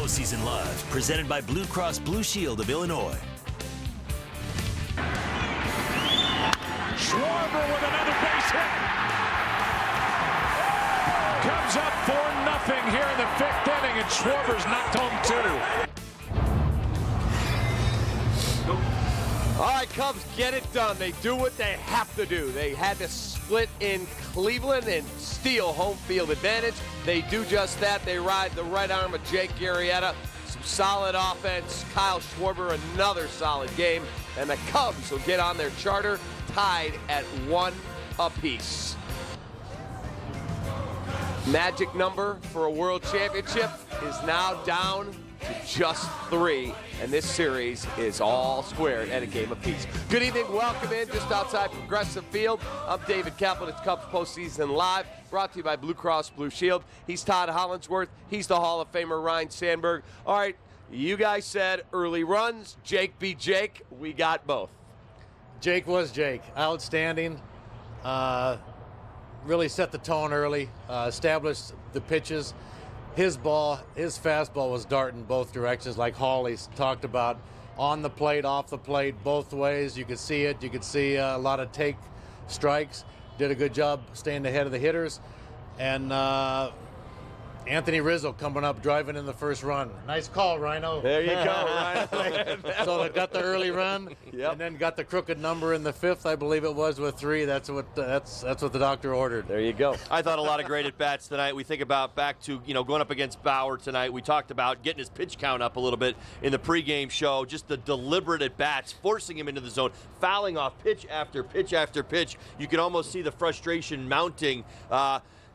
Postseason Live, presented by Blue Cross Blue Shield of Illinois. Schwarber with another base hit. Comes up 4-0 here in the 5th inning, and Schwarber's knocked home 2. All right, Cubs get it done. They do what they have to do. They had to split in Cleveland and steal home field advantage. They do just that. They ride the right arm of Jake Arrieta. Some solid offense. Kyle Schwarber, another solid game. And the Cubs will get on their charter, tied at 1 apiece. Magic number for a world championship is now down to just 3, and this series is all squared at a game apiece. Good evening, welcome in just outside Progressive Field. I'm David Kaplan. It's Cubs Postseason Live, brought to you by Blue Cross Blue Shield. He's Todd Hollandsworth. He's the Hall of Famer Ryne Sandberg. All right, you guys said early runs, Jake be Jake. We got both. Jake was Jake. Outstanding. Really set the tone early, established the pitches. His fastball was darting both directions, like Hawley's talked about, on the plate, off the plate, both ways. You could see it. You could see a lot of take strikes. Did a good job staying ahead of the hitters. And Anthony Rizzo coming up, driving in the first run. Nice call, Rhino. There you go, Rhino. So they got the early run, and then got the crooked number in the 5th, I believe it was, with 3. That's what the doctor ordered. There you go. I thought a lot of great at-bats tonight. We think about back to, going up against Bauer tonight. We talked about getting his pitch count up a little bit in the pregame show, just the deliberate at-bats, forcing him into the zone, fouling off pitch after pitch after pitch. You could almost see the frustration mounting,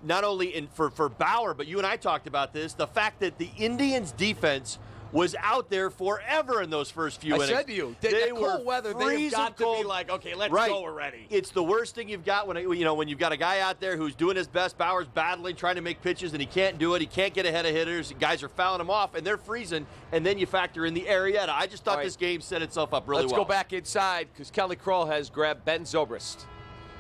not only for Bauer, but you and I talked about this, the fact that the Indians' defense was out there forever in those first few innings. I said to you, they were cold weather. They've got to be like, okay, let's go already. It's the worst thing you've got when you've got a guy out there who's doing his best. Bauer's battling, trying to make pitches, and he can't do it. He can't get ahead of hitters. Guys are fouling him off, and they're freezing. And then you factor in the Arrieta. I just thought this game set itself up really well. Let's go back inside because Kelly Kroll has grabbed Ben Zobrist.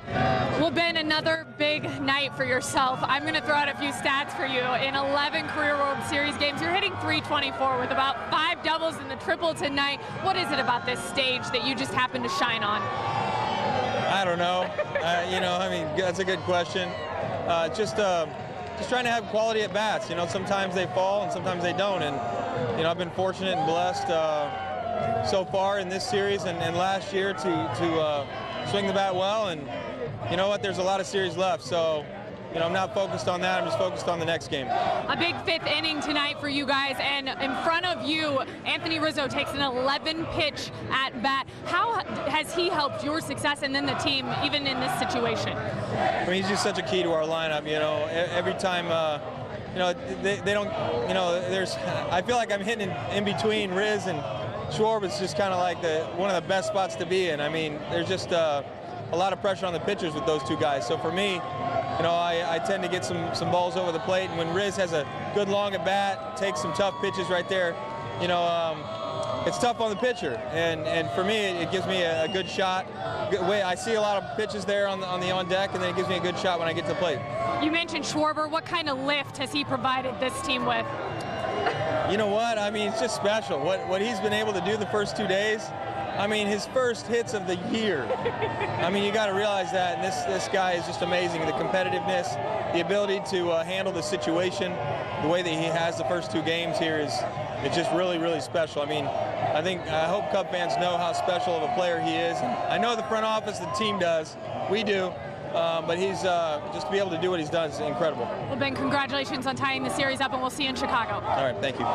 Well, Ben, another big night for yourself. I'm going to throw out a few stats for you. In 11 career World Series games, you're hitting .324 with about 5 doubles and the triple tonight. What is it about this stage that you just happen to shine on? I don't know. That's a good question. Just trying to have quality at bats. Sometimes they fall and sometimes they don't. And, I've been fortunate and blessed so far in this series and last year to swing the bat well. And you know what? There's a lot of series left. So, I'm not focused on that. I'm just focused on the next game. A big 5th inning tonight for you guys. And in front of you, Anthony Rizzo takes an 11-pitch at bat. How has he helped your success and then the team, even in this situation? He's just such a key to our lineup. Every time, they don't, I feel like I'm hitting in between Riz and Schwarber. It's just kind of like one of the best spots to be in. There's just a lot of pressure on the pitchers with those two guys. So for me, I tend to get some balls over the plate, and when Riz has a good long at bat, takes some tough pitches right there, it's tough on the pitcher. And for me, it gives me a good shot. I see a lot of pitches there on deck, and then it gives me a good shot when I get to the plate. You mentioned Schwarber. What kind of lift has he provided this team with? You know what? It's just special. What he's been able to do the first 2 days. His first hits of the year. You got to realize that. And this guy is just amazing. The competitiveness, the ability to handle the situation, the way that he has the first 2 games here it's just really, really special. I hope Cub fans know how special of a player he is. I know the front office, the team does. We do. But he's just to be able to do what he's done is incredible. Well, Ben, congratulations on tying the series up, and we'll see you in Chicago. All right, thank you.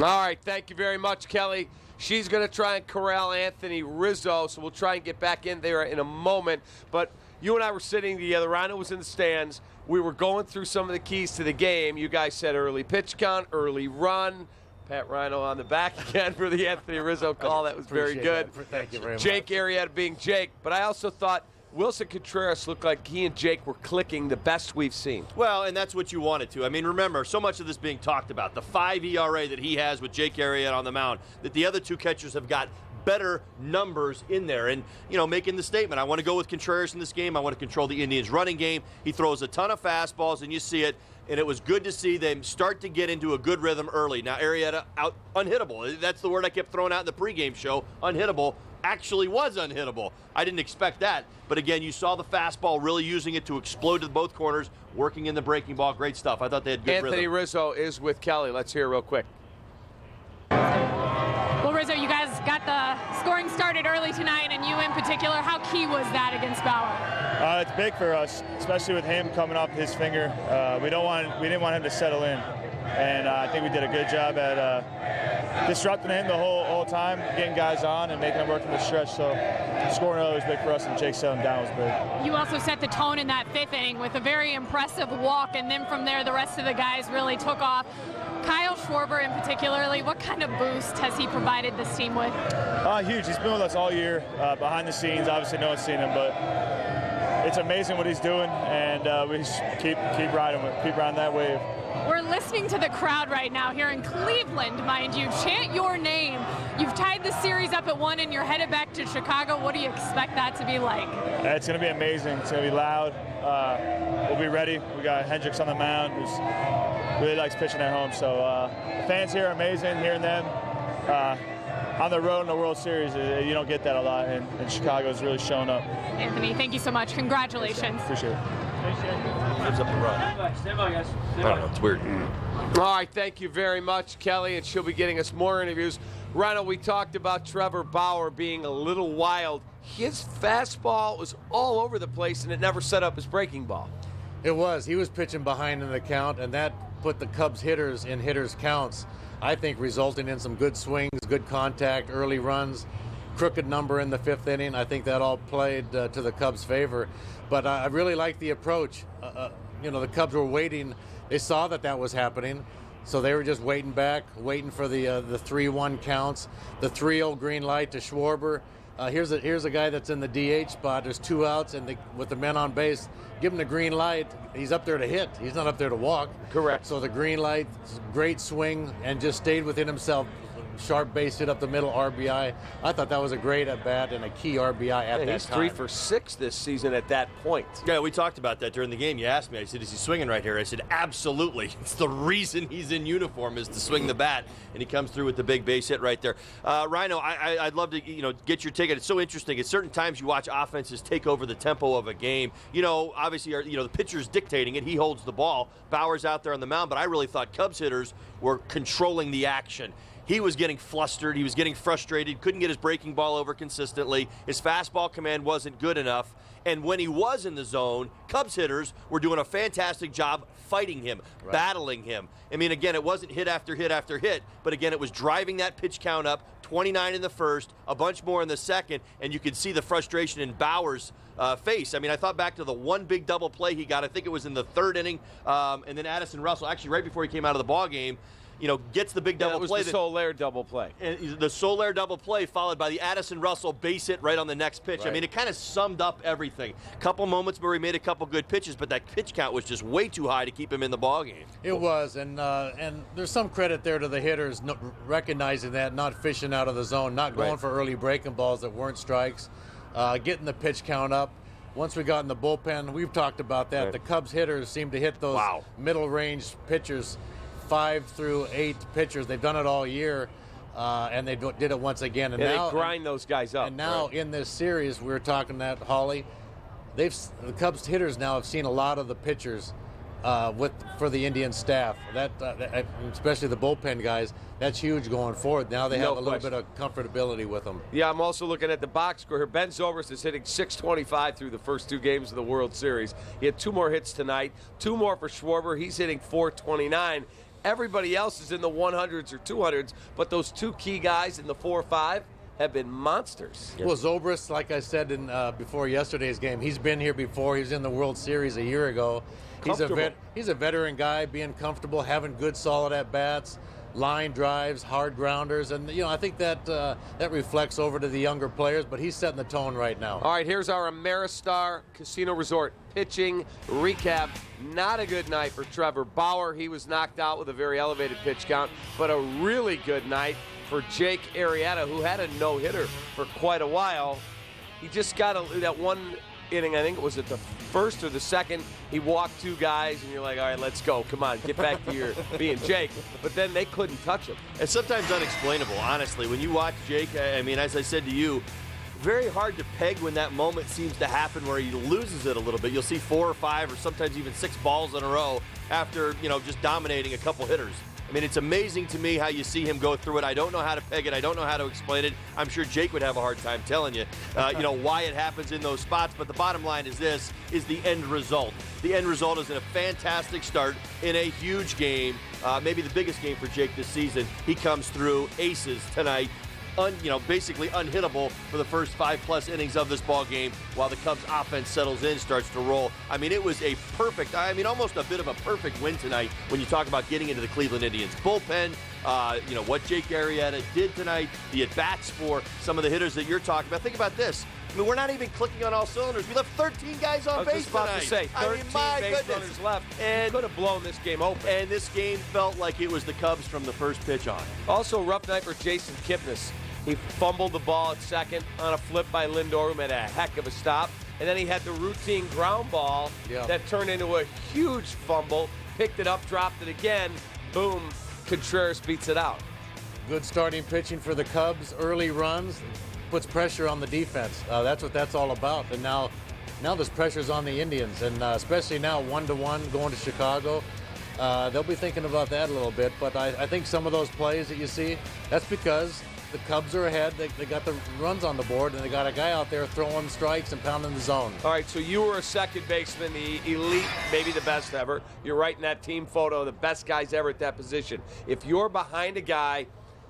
All right, thank you very much, Kelly. She's going to try and corral Anthony Rizzo, so we'll try and get back in there in a moment. But you and I were sitting together. Rhino was in the stands. We were going through some of the keys to the game. You guys said early pitch count, early run. Pat Rhino on the back again for the Anthony Rizzo call. That was very good. Thank you very much. Jake Arrieta being Jake. But I also thought Wilson Contreras looked like he and Jake were clicking the best we've seen. Well, and that's what you wanted to. Remember, so much of this being talked about, the 5 ERA that he has with Jake Arrieta on the mound, that the other 2 catchers have got better numbers in there. And, making the statement, I want to go with Contreras in this game. I want to control the Indians' running game. He throws a ton of fastballs, and you see it. And it was good to see them start to get into a good rhythm early. Now, Arrieta out unhittable. That's the word I kept throwing out in the pregame show. Unhittable actually was unhittable. I didn't expect that. But again, you saw the fastball really using it to explode to both corners, working in the breaking ball. Great stuff. I thought they had good rhythm. Anthony Rizzo is with Kelly. Let's hear it real quick. Well, Rizzo, you guys got the scoring started early tonight, and you in particular. How key was that against Bauer? It's big for us, especially with him coming off his finger. We didn't want him to settle in, and I think we did a good job at disrupting him the whole time, getting guys on and making them work in the stretch. So scoring early was big for us, and Jake settling down was big. You also set the tone in that 5th inning with a very impressive walk, and then from there the rest of the guys really took off. Kyle Schwarber in particularly, what kind of boost has he provided this team with? Huge. He's been with us all year, behind the scenes. Obviously, no one's seen him, but it's amazing what he's doing, and we just keep riding that wave. We're listening to the crowd right now here in Cleveland, mind you, chant your name. You've tied the series up at 1 and you're headed back to Chicago. What do you expect that to be like? It's going to be amazing. It's going to be loud. We'll be ready. We got Hendricks on the mound, who's really likes pitching at home. So the fans here are amazing, hearing them. On the road in the World Series, you don't get that a lot, and Chicago is really showing up. Anthony, thank you so much. Congratulations. Appreciate it. Gives up the run. Stand by, guys. I don't know. It's weird. All right, thank you very much, Kelly, and she'll be getting us more interviews. Rhino, we talked about Trevor Bauer being a little wild. His fastball was all over the place, and it never set up his breaking ball. It was. He was pitching behind in the count, and that put the Cubs hitters in hitters' counts, I think, resulting in some good swings, good contact, early runs, crooked number in the 5th inning. I think that all played to the Cubs' favor. But I really like the approach. The Cubs were waiting. They saw that was happening, so they were just waiting back, waiting for the 3-1 counts, the 3-0 green light to Schwarber. Here's a guy that's in the DH spot. There's 2 outs, and with the men on base, give him the green light. He's up there to hit. He's not up there to walk. Correct. So the green light, great swing, and just stayed within himself. Sharp base hit up the middle, RBI. I thought that was a great at-bat and a key RBI at that he's time. He's 3 for 6 this season at that point. Yeah, we talked about that during the game. You asked me. I said, is he swinging right here? I said, absolutely. It's the reason he's in uniform is to swing the bat, and he comes through with the big base hit right there. Rhino, I'd love to get your take. It's so interesting. At certain times you watch offenses take over the tempo of a game. Obviously, the pitcher's dictating it. He holds the ball. Bauer's out there on the mound, but I really thought Cubs hitters were controlling the action. He was getting flustered. He was getting frustrated. Couldn't get his breaking ball over consistently. His fastball command wasn't good enough. And when he was in the zone, Cubs hitters were doing a fantastic job fighting him, battling him. I mean, again, it wasn't hit after hit after hit, but again, it was driving that pitch count up, 29 in the first, a bunch more in the second, and you could see the frustration in Bauer's face. I mean, I thought back to the one big double play he got. I think it was in the 3rd inning, and then Addison Russell, actually right before he came out of the ball game, gets the big double play. It was the Soler double play. And the Soler double play followed by the Addison Russell base hit right on the next pitch. Right. I mean, it kind of summed up everything. Couple moments where he made a couple good pitches, but that pitch count was just way too high to keep him in the ballgame. It was, and there's some credit there to the hitters recognizing that, not fishing out of the zone, not going for early breaking balls that weren't strikes, getting the pitch count up. Once we got in the bullpen, we've talked about that. Right. The Cubs hitters seem to hit those middle-range pitchers, 5 through 8 pitchers. They've done it all year, and they did it once again. And now, they grind those guys up. And now in this series, we were talking that, Holly, the Cubs hitters now have seen a lot of the pitchers for the Indian staff. That especially the bullpen guys, that's huge going forward. Now they have a little bit of comfortability with them. Yeah, I'm also looking at the box score here. Ben Zobrist is hitting .625 through the first 2 games of the World Series. He had 2 more hits tonight, 2 more for Schwarber. He's hitting .429. Everybody else is in the 100s or 200s, but those 2 key guys in the 4 or 5 have been monsters. Well, Zobrist, like I said before yesterday's game, he's been here before. He was in the World Series a year ago. He's a veteran guy, being comfortable, having good, solid at-bats, line drives, hard grounders, and I think that reflects over to the younger players, but he's setting the tone right now. All right, here's our Ameristar Casino Resort pitching recap. Not a good night for Trevor Bauer. He was knocked out with a very elevated pitch count, but a really good night for Jake Arrieta, who had a no-hitter for quite a while. He just got that one inning, I think it was at the first or the second, he walked 2 guys, and you're like, all right, let's go. Come on, get back to your being Jake. But then they couldn't touch him. It's sometimes unexplainable, honestly. When you watch Jake, I mean, as I said to you, very hard to peg when that moment seems to happen where he loses it a little bit. You'll see 4 or 5 or sometimes even 6 balls in a row after, just dominating a couple hitters. I mean, it's amazing to me how you see him go through it. I don't know how to peg it. I don't know how to explain it. I'm sure Jake would have a hard time telling you, why it happens in those spots. But the bottom line is this, is the end result. The end result is in a fantastic start in a huge game, maybe the biggest game for Jake this season. He comes through aces tonight. Basically unhittable for the first 5+ innings of this ball game while the Cubs offense settles in, starts to roll. I mean, it was almost a bit of a perfect win tonight when you talk about getting into the Cleveland Indians bullpen, what Jake Arrieta did tonight, the at-bats for some of the hitters that you're talking about. Think about this. I mean, we're not even clicking on all cylinders. We left 13 guys on base tonight. I was just about to say, 13 base runners left. And could have blown this game open. And this game felt like it was the Cubs from the first pitch on. Also, rough night for Jason Kipnis. He fumbled the ball at second on a flip by Lindor, who made a heck of a stop. And then he had the routine ground ball that turned into a huge fumble. Picked it up, dropped it again. Boom, Contreras beats it out. Good starting pitching for the Cubs. Early runs, puts pressure on the defense. That's what that's all about. And now there's pressures on the Indians, and especially now 1-1 going to Chicago. They'll be thinking about that a little bit. But I think some of those plays that you see, that's because the Cubs are ahead. They got the runs on the board, and they got a guy out there throwing strikes and pounding the zone. All right, so you were a second baseman, the elite, maybe the best ever. You're right in that team photo, the best guys ever at that position. If you're behind a guy,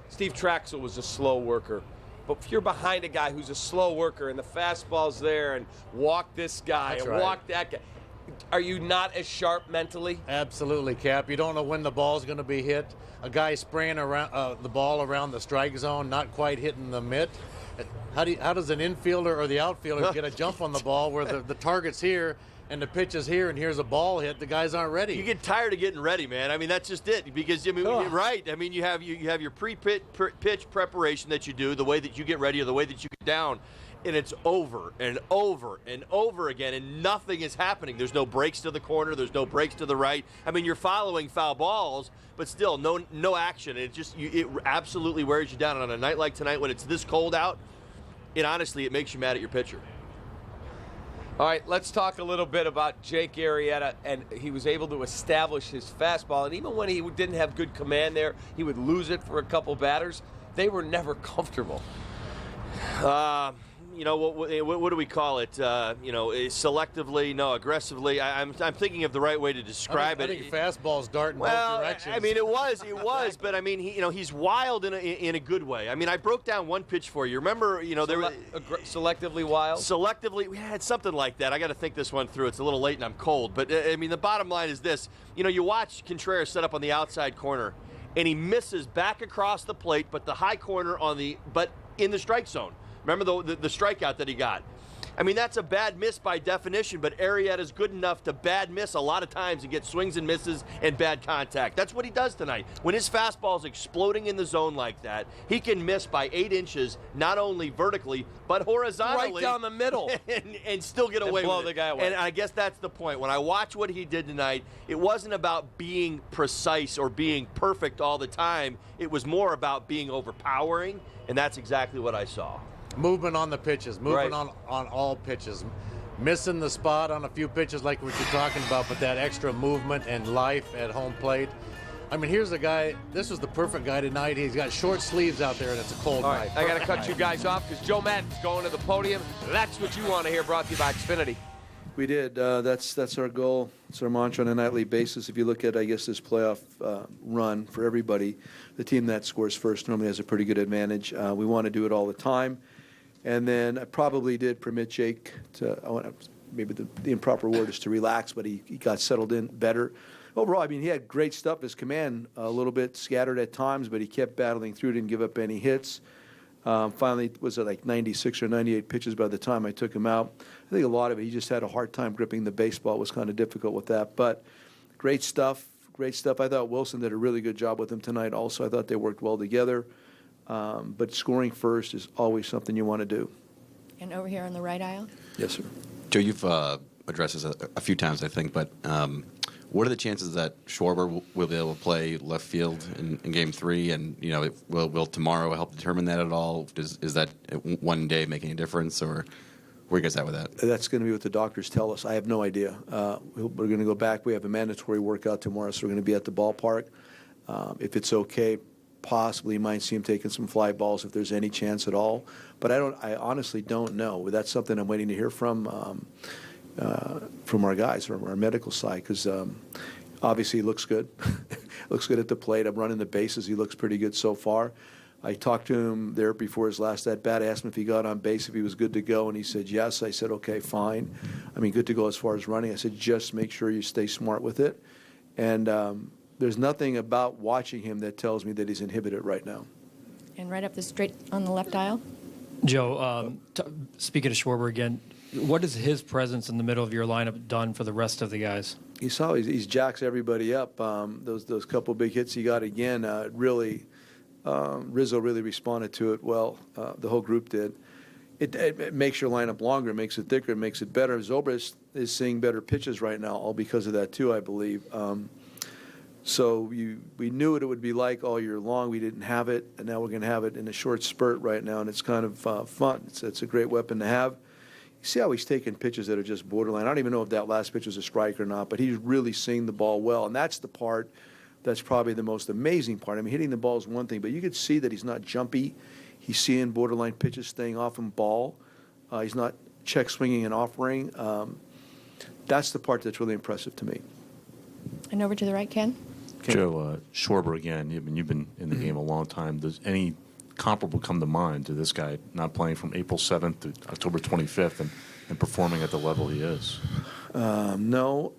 Steve Traxel was a slow worker. But if you're behind a guy who's a slow worker and the fastball's there and walk this guy walk that guy, are you not as sharp mentally? Absolutely, Cap. You don't know when the ball's going to be hit. A guy spraying around the ball around the strike zone, not quite hitting the mitt. How does an infielder or the outfielder get a jump on the ball where the target's here and the pitch is here and here's a ball hit? The guys aren't ready. You get tired of getting ready, man. I mean, that's just it. Because you're right. I mean, you have your pre-pitch preparation that you do, the way that you get ready or the way that you get down. And it's over and over and over again, and nothing is happening. There's no breaks to the corner. There's no breaks to the right. I mean, you're following foul balls, but still no action. It absolutely wears you down. And on a night like tonight when it's this cold out, it makes you mad at your pitcher. All right, let's talk a little bit about Jake Arrieta, and he was able to establish his fastball. And even when he didn't have good command there, he would lose it for a couple batters. They were never comfortable. What do we call it? Selectively, no, aggressively. I'm thinking of the right way to describe it. I think fastballs dart in both directions. I mean, it was, but I mean, he's wild in a good way. I mean, I broke down one pitch for you. Remember, there was selectively wild. Selectively, we had something like that. I got to think this one through. It's a little late and I'm cold, but I mean, the bottom line is this. You watch Contreras set up on the outside corner, and he misses back across the plate, but the high corner but in the strike zone. Remember the strikeout that he got? I mean, that's a bad miss by definition, but Arrieta's good enough to bad miss a lot of times and get swings and misses and bad contact. That's what he does tonight. When his fastball is exploding in the zone like that, he can miss by 8 inches, not only vertically, but horizontally. Right down the middle. and still get away with it. Blow the guy away. And I guess that's the point. When I watch what he did tonight, it wasn't about being precise or being perfect all the time. It was more about being overpowering, and that's exactly what I saw. Movement on the pitches, movement on all pitches. Missing the spot on a few pitches like what you're talking about, but that extra movement and life at home plate. I mean, here's a guy, this was the perfect guy tonight. He's got short sleeves out there, and it's a cold night. I got to cut you guys off because Joe Maddon's going to the podium. That's what you want to hear, brought to you by Xfinity. We did. That's our goal. It's our mantra on a nightly basis. If you look at, I guess, this playoff run for everybody, the team that scores first normally has a pretty good advantage. We want to do it all the time. And then I probably did permit Jake to, maybe the improper word is to relax, but he got settled in better. Overall, I mean, he had great stuff. His command a little bit scattered at times, but he kept battling through, didn't give up any hits. Finally, was it like 96 or 98 pitches by the time I took him out? I think a lot of it, he just had a hard time gripping the baseball. It was kind of difficult with that. But great stuff, great stuff. I thought Wilson did a really good job with him tonight also. I thought they worked well together. But scoring first is always something you want to do. And over here on the right aisle? Yes, sir. Joe, you've addressed this a few times, I think, but what are the chances that Schwarber will be able to play left field in Game 3? And, will tomorrow help determine that at all? Is that one day making a difference, or where are you guys at with that? That's going to be what the doctors tell us. I have no idea. We're going to go back. We have a mandatory workout tomorrow, so we're going to be at the ballpark. If it's okay, possibly you might see him taking some fly balls if there's any chance at all. But I honestly don't know. That's something I'm waiting to hear from our guys, from our medical side, because obviously he looks good. Looks good at the plate. I'm running the bases. He looks pretty good so far. I talked to him there before his last at-bat. I asked him if he got on base, if he was good to go, and he said yes. I said, okay, fine. I mean, good to go as far as running. I said, just make sure you stay smart with it. And there's nothing about watching him that tells me that he's inhibited right now. And right up the straight on the left aisle? Joe, speaking of Schwarber again, what has his presence in the middle of your lineup done for the rest of the guys? You saw he's jacks everybody up. Those couple big hits he got again, really, Rizzo really responded to it well. The whole group did. It makes your lineup longer, it makes it thicker, it makes it better. Zobrist is seeing better pitches right now, all because of that too, I believe. So we knew what it would be like all year long. We didn't have it, and now we're going to have it in a short spurt right now, and it's kind of fun. It's a great weapon to have. You see how he's taking pitches that are just borderline. I don't even know if that last pitch was a strike or not, but he's really seeing the ball well, and that's the part that's probably the most amazing part. I mean, hitting the ball is one thing, but you could see that he's not jumpy. He's seeing borderline pitches, staying off him ball. He's not check swinging and offering. That's the part that's really impressive to me. And over to the right, Ken? Joe, Schwarber again. You've been in the game a long time. Does any comparable come to mind to this guy not playing from April 7th to October 25th and performing at the level he is? No.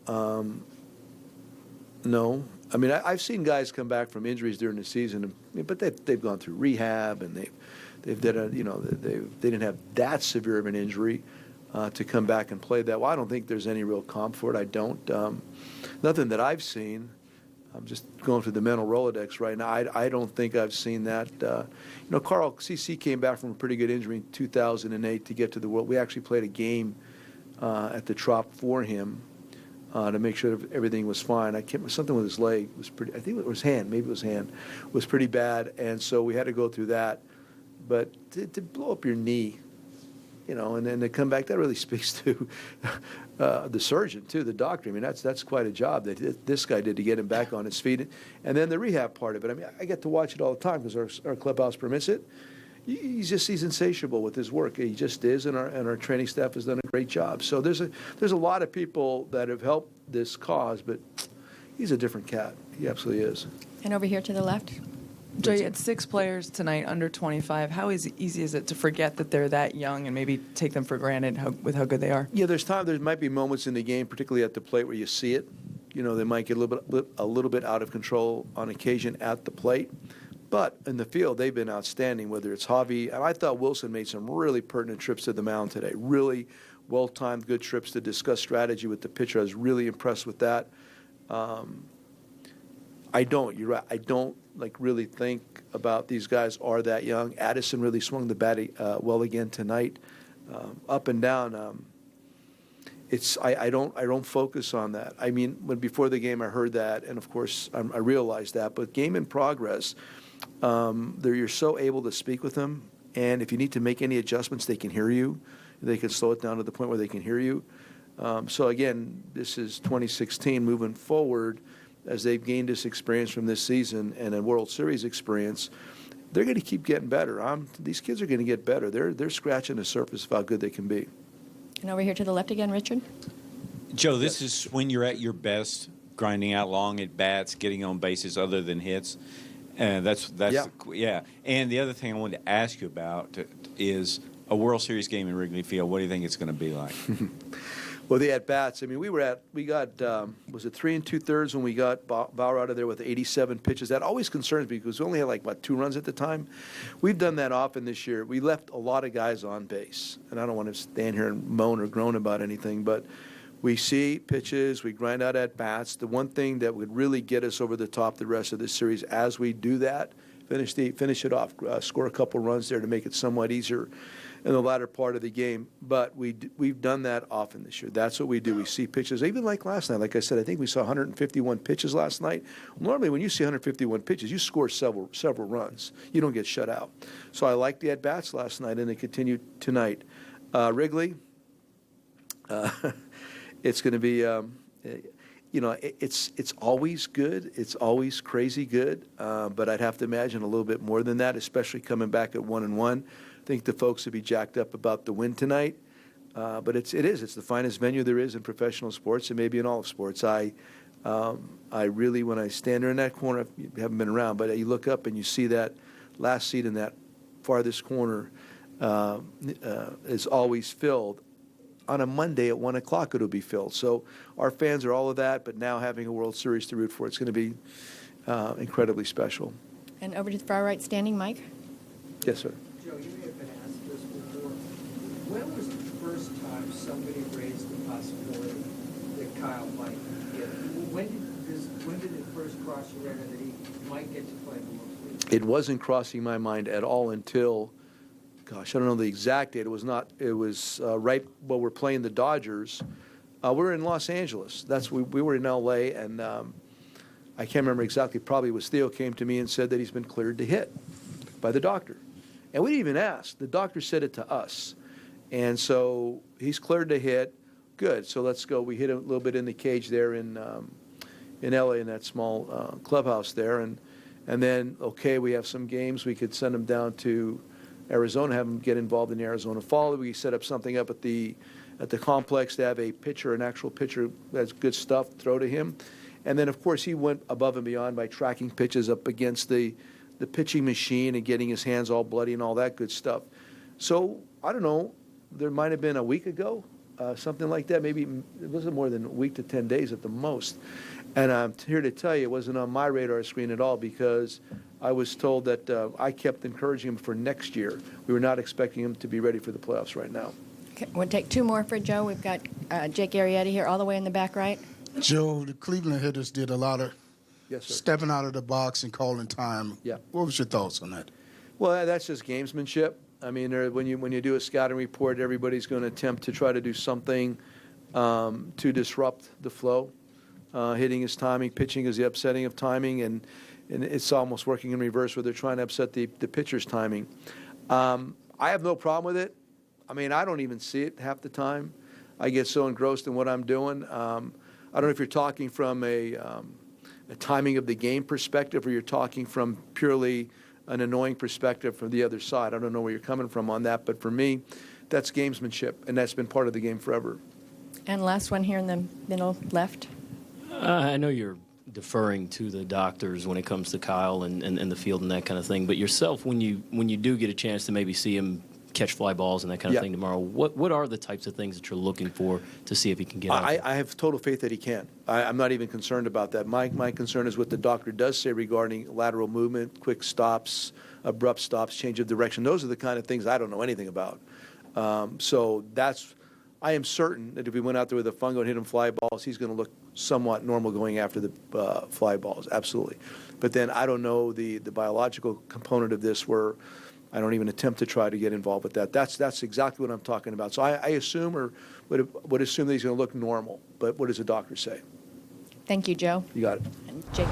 No. I mean, I've seen guys come back from injuries during the season, but they've gone through rehab and they've done they didn't have that severe of an injury to come back and play that. Well, I don't think there's any real comp for it. I don't. Nothing that I've seen. I'm just going through the mental Rolodex right now. I don't think I've seen that. Carl CC came back from a pretty good injury in 2008 to get to the World. We actually played a game at the Trop for him to make sure that everything was fine. Something with his leg was pretty. I think it was hand. Maybe it was hand. Was pretty bad, and so we had to go through that. But to blow up your knee, and then to come back, that really speaks to the surgeon too, the doctor. I mean, that's quite a job that this guy did to get him back on his feet, and then the rehab part of it. I mean, I get to watch it all the time because our clubhouse permits it. He's insatiable with his work. He just is, and our training staff has done a great job. So there's a lot of people that have helped this cause, but he's a different cat. He absolutely is. And over here to the left? Joe, you had 6 players tonight under 25. How easy is it to forget that they're that young and maybe take them for granted with how good they are? Yeah, there might be moments in the game, particularly at the plate, where you see it. They might get a little bit out of control on occasion at the plate. But in the field, they've been outstanding, whether it's Javi. And I thought Wilson made some really pertinent trips to the mound today. Really well-timed, good trips to discuss strategy with the pitcher. I was really impressed with that. You're right. I don't really think about these guys are that young. Addison really swung the bat well again tonight, up and down. I don't focus on that. I mean, when before the game I heard that, and of course I realized that. But game in progress, you're so able to speak with them, and if you need to make any adjustments, they can hear you. They can slow it down to the point where they can hear you. So again, this is 2016 moving forward. As they've gained this experience from this season and a World Series experience, they're going to keep getting better. These kids are going to get better. They're scratching the surface of how good they can be. And over here to the left again, Richard. Joe, this is when you're at your best, grinding out long at bats, getting on bases other than hits. And that's yeah. And the other thing I wanted to ask you about is a World Series game in Wrigley Field. What do you think it's going to be like? Well, the at-bats, I mean, we got, was it 3 2/3 when we got Bauer out of there with 87 pitches? That always concerns me because we only had 2 runs at the time. We've done that often this year. We left a lot of guys on base, and I don't want to stand here and moan or groan about anything, but we see pitches, we grind out at-bats. The one thing that would really get us over the top the rest of this series as we do that, finish it off, score a couple runs there to make it somewhat easier in the latter part of the game. But we've done that often this year. That's what we do. We see pitches, even like last night. Like I said, I think we saw 151 pitches last night. Normally, when you see 151 pitches, you score several runs. You don't get shut out. So I liked the at-bats last night, and they continue tonight. Wrigley, it's going to be, it's always good. It's always crazy good. But I'd have to imagine a little bit more than that, especially coming back at 1-1. I think the folks would be jacked up about the win tonight. But it's the finest venue there is in professional sports and maybe in all of sports. I really, when I stand there in that corner, you haven't been around, but you look up and you see that last seat in that farthest corner is always filled. On a Monday at 1 o'clock, it'll be filled. So our fans are all of that, but now having a World Series to root for, it's going to be incredibly special. And over to the far right standing, Mike. Yes, sir. Joe, you may have been asked this before. When was the first time somebody raised the possibility that Kyle might get it? When did it first cross your radar that he might get to play in the World Series? It wasn't crossing my mind at all until, gosh, I don't know the exact date. It was right while we're playing the Dodgers. We're in Los Angeles. We were in L.A., and I can't remember exactly. Probably it was Theo came to me and said that he's been cleared to hit by the doctor. And we didn't even ask. The doctor said it to us. And so he's cleared to hit. Good. So let's go. We hit a little bit in the cage there in L.A. in that small clubhouse there. And then, okay, we have some games. We could send him down to Arizona, have him get involved in the Arizona Fall. We set up something up at the complex to have a pitcher, an actual pitcher that's good stuff, throw to him. And then, of course, he went above and beyond by tracking pitches up against the pitching machine and getting his hands all bloody and all that good stuff. So, I don't know, there might have been a week ago, something like that. Maybe it wasn't more than a week to 10 days at the most. And I'm here to tell you it wasn't on my radar screen at all because I was told that I kept encouraging him for next year. We were not expecting him to be ready for the playoffs right now. Okay, we'll take two more for Joe. We've got Jake Arrieta here all the way in the back right. Joe, the Cleveland hitters did a lot of stepping out of the box and calling time. Yeah. What was your thoughts on that? Well, that's just gamesmanship. I mean, when you do a scouting report, everybody's going to attempt to try to do something to disrupt the flow. Hitting is timing, pitching is the upsetting of timing, and it's almost working in reverse where they're trying to upset the pitcher's timing. I have no problem with it. I mean, I don't even see it half the time. I get so engrossed in what I'm doing. I don't know if you're talking from a timing of the game perspective or you're talking from purely an annoying perspective from the other side. I don't know where you're coming from on that, but for me, that's gamesmanship, and that's been part of the game forever. And last one here in the middle left. I know you're deferring to the doctors when it comes to Kyle and the field and that kind of thing, but yourself, when you do get a chance to maybe see him catch fly balls and that kind of thing tomorrow, what are the types of things that you're looking for to see if he can get out there? I have total faith that he can. I'm not even concerned about that. My concern is what the doctor does say regarding lateral movement, quick stops, abrupt stops, change of direction. Those are the kind of things I don't know anything about. So I am certain that if we went out there with a fungo and hit him fly balls, he's going to look somewhat normal going after the fly balls, absolutely. But then I don't know the biological component of this where I don't even attempt to try to get involved with that. That's exactly what I'm talking about. So I assume or would assume that he's going to look normal. But what does the doctor say? Thank you, Joe. You got it. And Jake.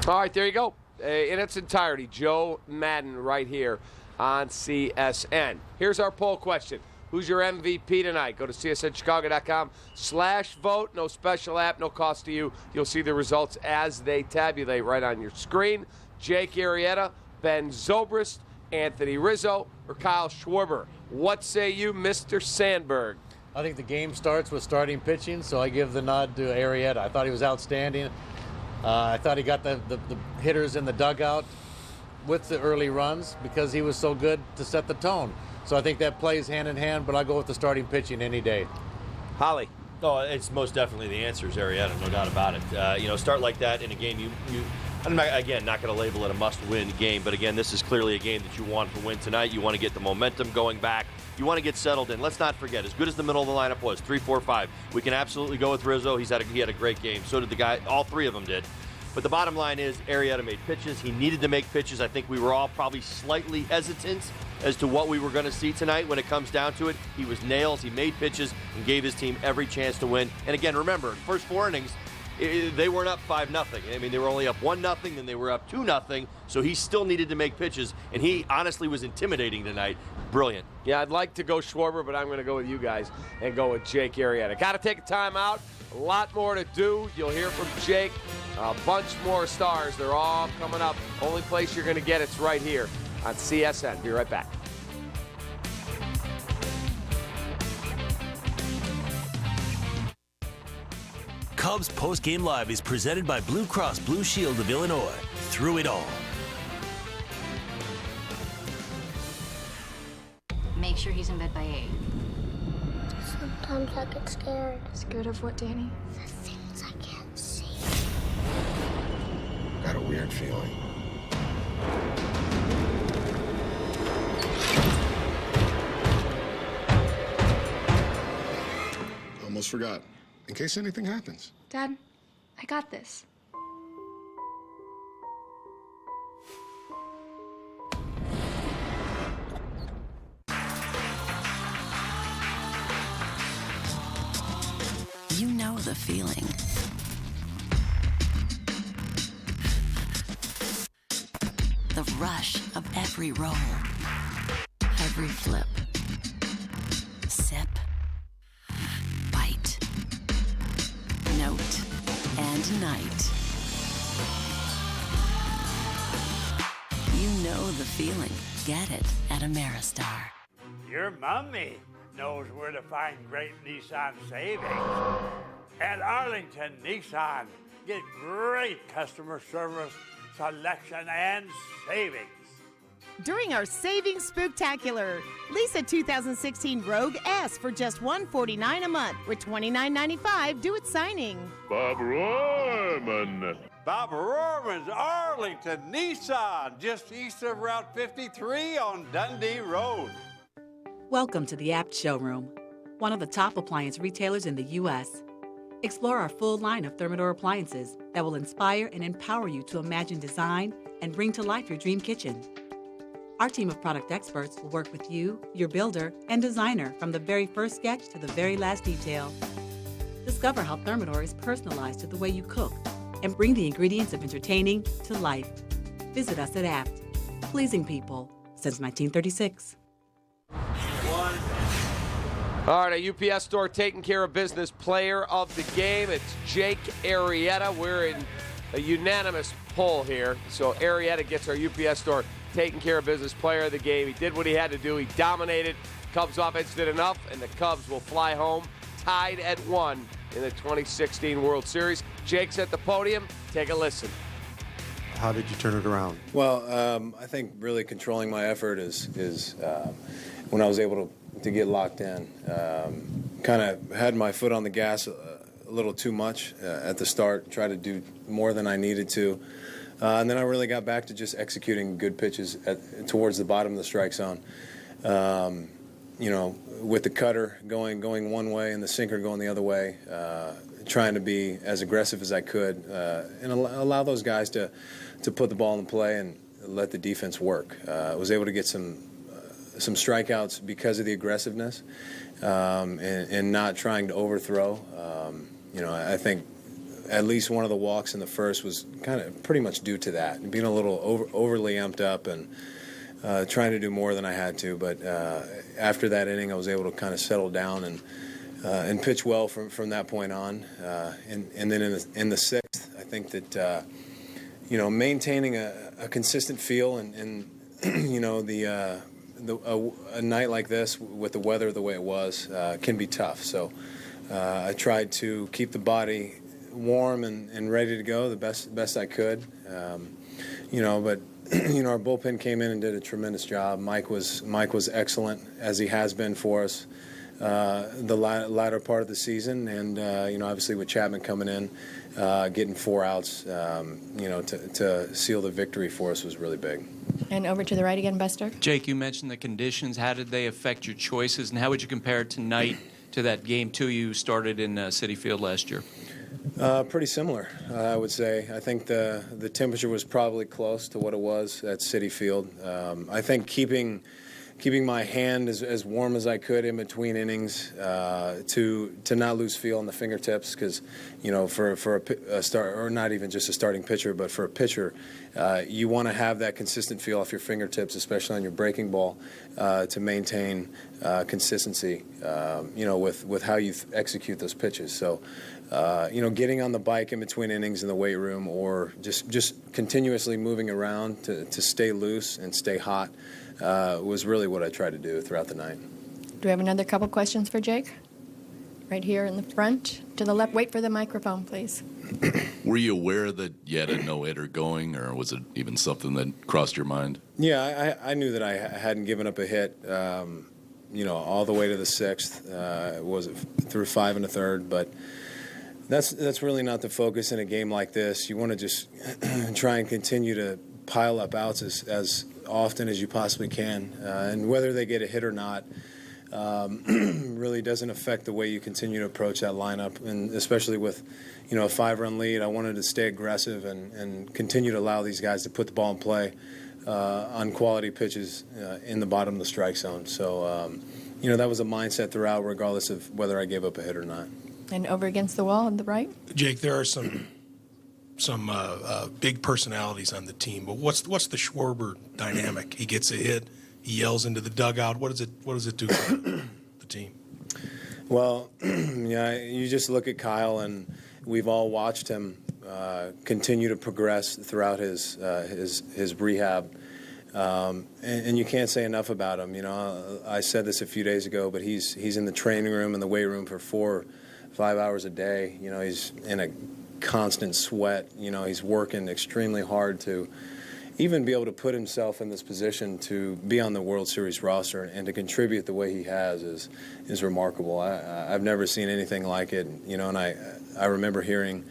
All right, there you go. In its entirety, Joe Maddon right here on CSN. Here's our poll question. Who's your MVP tonight? Go to csnchicago.com/vote. No special app, no cost to you. You'll see the results as they tabulate right on your screen. Jake Arrieta, Ben Zobrist, Anthony Rizzo, or Kyle Schwarber. What say you, Mr. Sandberg? I think the game starts with starting pitching, so I give the nod to Arrieta. I thought he was outstanding. I thought he got the hitters in the dugout with the early runs because he was so good to set the tone. So I think that plays hand in hand, but I'll go with the starting pitching any day. Holly. Oh, it's most definitely the answer is Arrieta, no doubt about it. Start like that in a game. I'm not going to label it a must-win game, but again, this is clearly a game that you want to win tonight. You want to get the momentum going back. You want to get settled in. Let's not forget, as good as the middle of the lineup was, 3, 4, 5, we can absolutely go with Rizzo. He had a great game. So did the guy. All three of them did. But the bottom line is Arrieta made pitches. He needed to make pitches. I think we were all probably slightly hesitant as to what we were going to see tonight when it comes down to it. He was nails. He made pitches and gave his team every chance to win. And again, remember, first 4 innings, they weren't up 5-0. I mean, they were only up 1-0, then they were up 2-0. So he still needed to make pitches, and he honestly was intimidating tonight. Brilliant. Yeah, I'd like to go Schwarber, but I'm going to go with you guys and go with Jake Arrieta. Got to take a timeout. A lot more to do. You'll hear from Jake. A bunch more stars. They're all coming up. Only place you're going to get it's right here on CSN. Be right back. Cubs Postgame Live is presented by Blue Cross Blue Shield of Illinois. Through it all. Make sure he's in bed by 8. Sometimes I get scared. Scared of what, Danny? The things I can't see. Got a weird feeling. Almost forgot. In case anything happens. Dad, I got this. You know the feeling. The rush of every roll, every flip, sip, bite, note, and night. You know the feeling. Get it at Ameristar. Your mommy knows where to find great Nissan savings. At Arlington Nissan, get great customer service, selection, and savings. During our Savings Spooktacular, lease a 2016 Rogue S for just $149 a month with $29.95 due at signing. Bob Rohrman. Bob Rohrman's Arlington Nissan, just east of Route 53 on Dundee Road. Welcome to the Apt Showroom, one of the top appliance retailers in the U.S. Explore our full line of Thermador appliances that will inspire and empower you to imagine design and bring to life your dream kitchen. Our team of product experts will work with you, your builder, and designer from the very first sketch to the very last detail. Discover how Thermador is personalized to the way you cook and bring the ingredients of entertaining to life. Visit us at Apt, pleasing people since 1936. All right, a UPS store taking care of business player of the game. It's Jake Arrieta. We're in a unanimous poll here. So Arrieta gets our UPS store taking care of business player of the game. He did what he had to do. He dominated. Cubs offense did enough, and the Cubs will fly home tied at 1 in the 2016 World Series. Jake's at the podium. Take a listen. How did you turn it around? Well, I think really controlling my effort is when I was able to get locked in. Kind of had my foot on the gas a little too much at the start, tried to do more than I needed to. And then I really got back to just executing good pitches towards the bottom of the strike zone. With the cutter going one way and the sinker going the other way, trying to be as aggressive as I could and allow those guys to put the ball in play and let the defense work. I was able to get some strikeouts because of the aggressiveness and not trying to overthrow. I think at least one of the walks in the first was kind of pretty much due to that, being a little overly amped up and trying to do more than I had to. But after that inning, I was able to kind of settle down and pitch well from that point on. And then in the sixth, I think that maintaining a consistent feel and a night like this with the weather the way it was can be tough. So I tried to keep the body warm and ready to go the best I could. But our bullpen came in and did a tremendous job. Mike was excellent, as he has been for us the latter part of the season, and obviously with Chapman coming in, getting 4 outs, to seal the victory for us was really big. And over to the right again, Buster. Jake, you mentioned the conditions. How did they affect your choices, and how would you compare tonight to that Game 2 you started in Citi Field last year? Pretty similar, I would say. I think the temperature was probably close to what it was at Citi Field. I think keeping my hand as warm as I could in between innings to not lose feel in the fingertips, because for a start, or not even just a starting pitcher, but for a pitcher, you want to have that consistent feel off your fingertips, especially on your breaking ball, to maintain consistency. With how you execute those pitches. So. Getting on the bike in between innings in the weight room, or just continuously moving around to stay loose and stay hot was really what I tried to do throughout the night. Do we have another couple questions for Jake? Right here in the front, to the left. Wait for the microphone, please. Were you aware that you had a no-hitter going, or was it even something that crossed your mind? Yeah, I knew that I hadn't given up a hit, all the way to the sixth. Was through 5 1/3, but that's really not the focus in a game like this. You want to just try and continue to pile up outs as often as you possibly can, and whether they get a hit or not really doesn't affect the way you continue to approach that lineup. And especially with a 5-run lead, I wanted to stay aggressive and continue to allow these guys to put the ball in play on quality pitches in the bottom of the strike zone. So that was a mindset throughout, regardless of whether I gave up a hit or not. And over against the wall on the right. Jake, there are some big personalities on the team, but what's the Schwarber dynamic? He gets a hit, he yells into the dugout. What does it do for the team? Well, you just look at Kyle, and we've all watched him continue to progress throughout his rehab. And you can't say enough about him. I said this a few days ago, but he's in the training room and the weight room for 4-5 hours a day. He's in a constant sweat. He's working extremely hard to even be able to put himself in this position to be on the World Series roster and to contribute the way he has is remarkable. I've never seen anything like it. And I remember hearing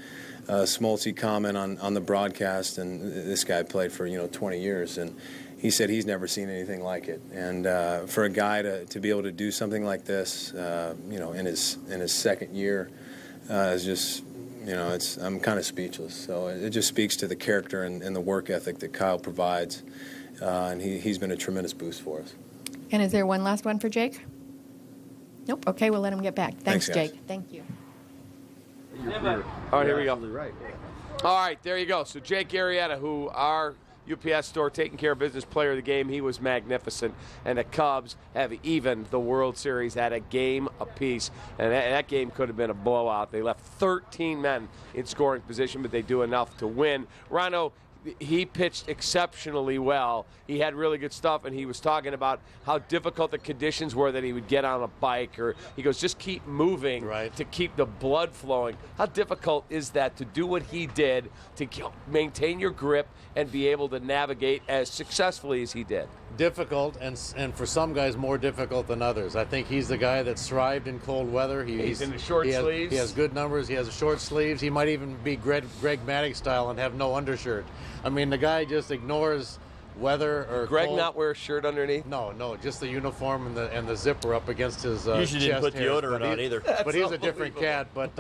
Smoltz comment on the broadcast, and this guy played for 20 years, and he said he's never seen anything like it. And for a guy to be able to do something like this, in his second year, is just, I'm kind of speechless. So it just speaks to the character and the work ethic that Kyle provides, and he's been a tremendous boost for us. And is there one last one for Jake? Nope. Okay, we'll let him get back. Thanks guys. Jake. Thank you. All right, here we go. Right. All right, there you go. So Jake Arrieta, who our UPS store taking care of business player of the game, he was magnificent. And the Cubs have evened the World Series at a game apiece. And that game could have been a blowout. They left 13 men in scoring position, but they do enough to win. Rhino, he pitched exceptionally well. He had really good stuff, and he was talking about how difficult the conditions were that he would get on a bike, or he goes, just keep moving to keep the blood flowing. How difficult is that to do what he did, to maintain your grip and be able to navigate as successfully as he did? Difficult, and for some guys more difficult than others. I think he's the guy that's thrived in cold weather. He's in the short sleeves. He has good numbers. He has short sleeves. He might even be Greg Maddon style and have no undershirt. I mean, the guy just ignores weather or Greg cold. Not wear a shirt underneath? No, just the uniform and the zipper up against his Usually didn't put chest hairs, deodorant on either. But he's a different cat. But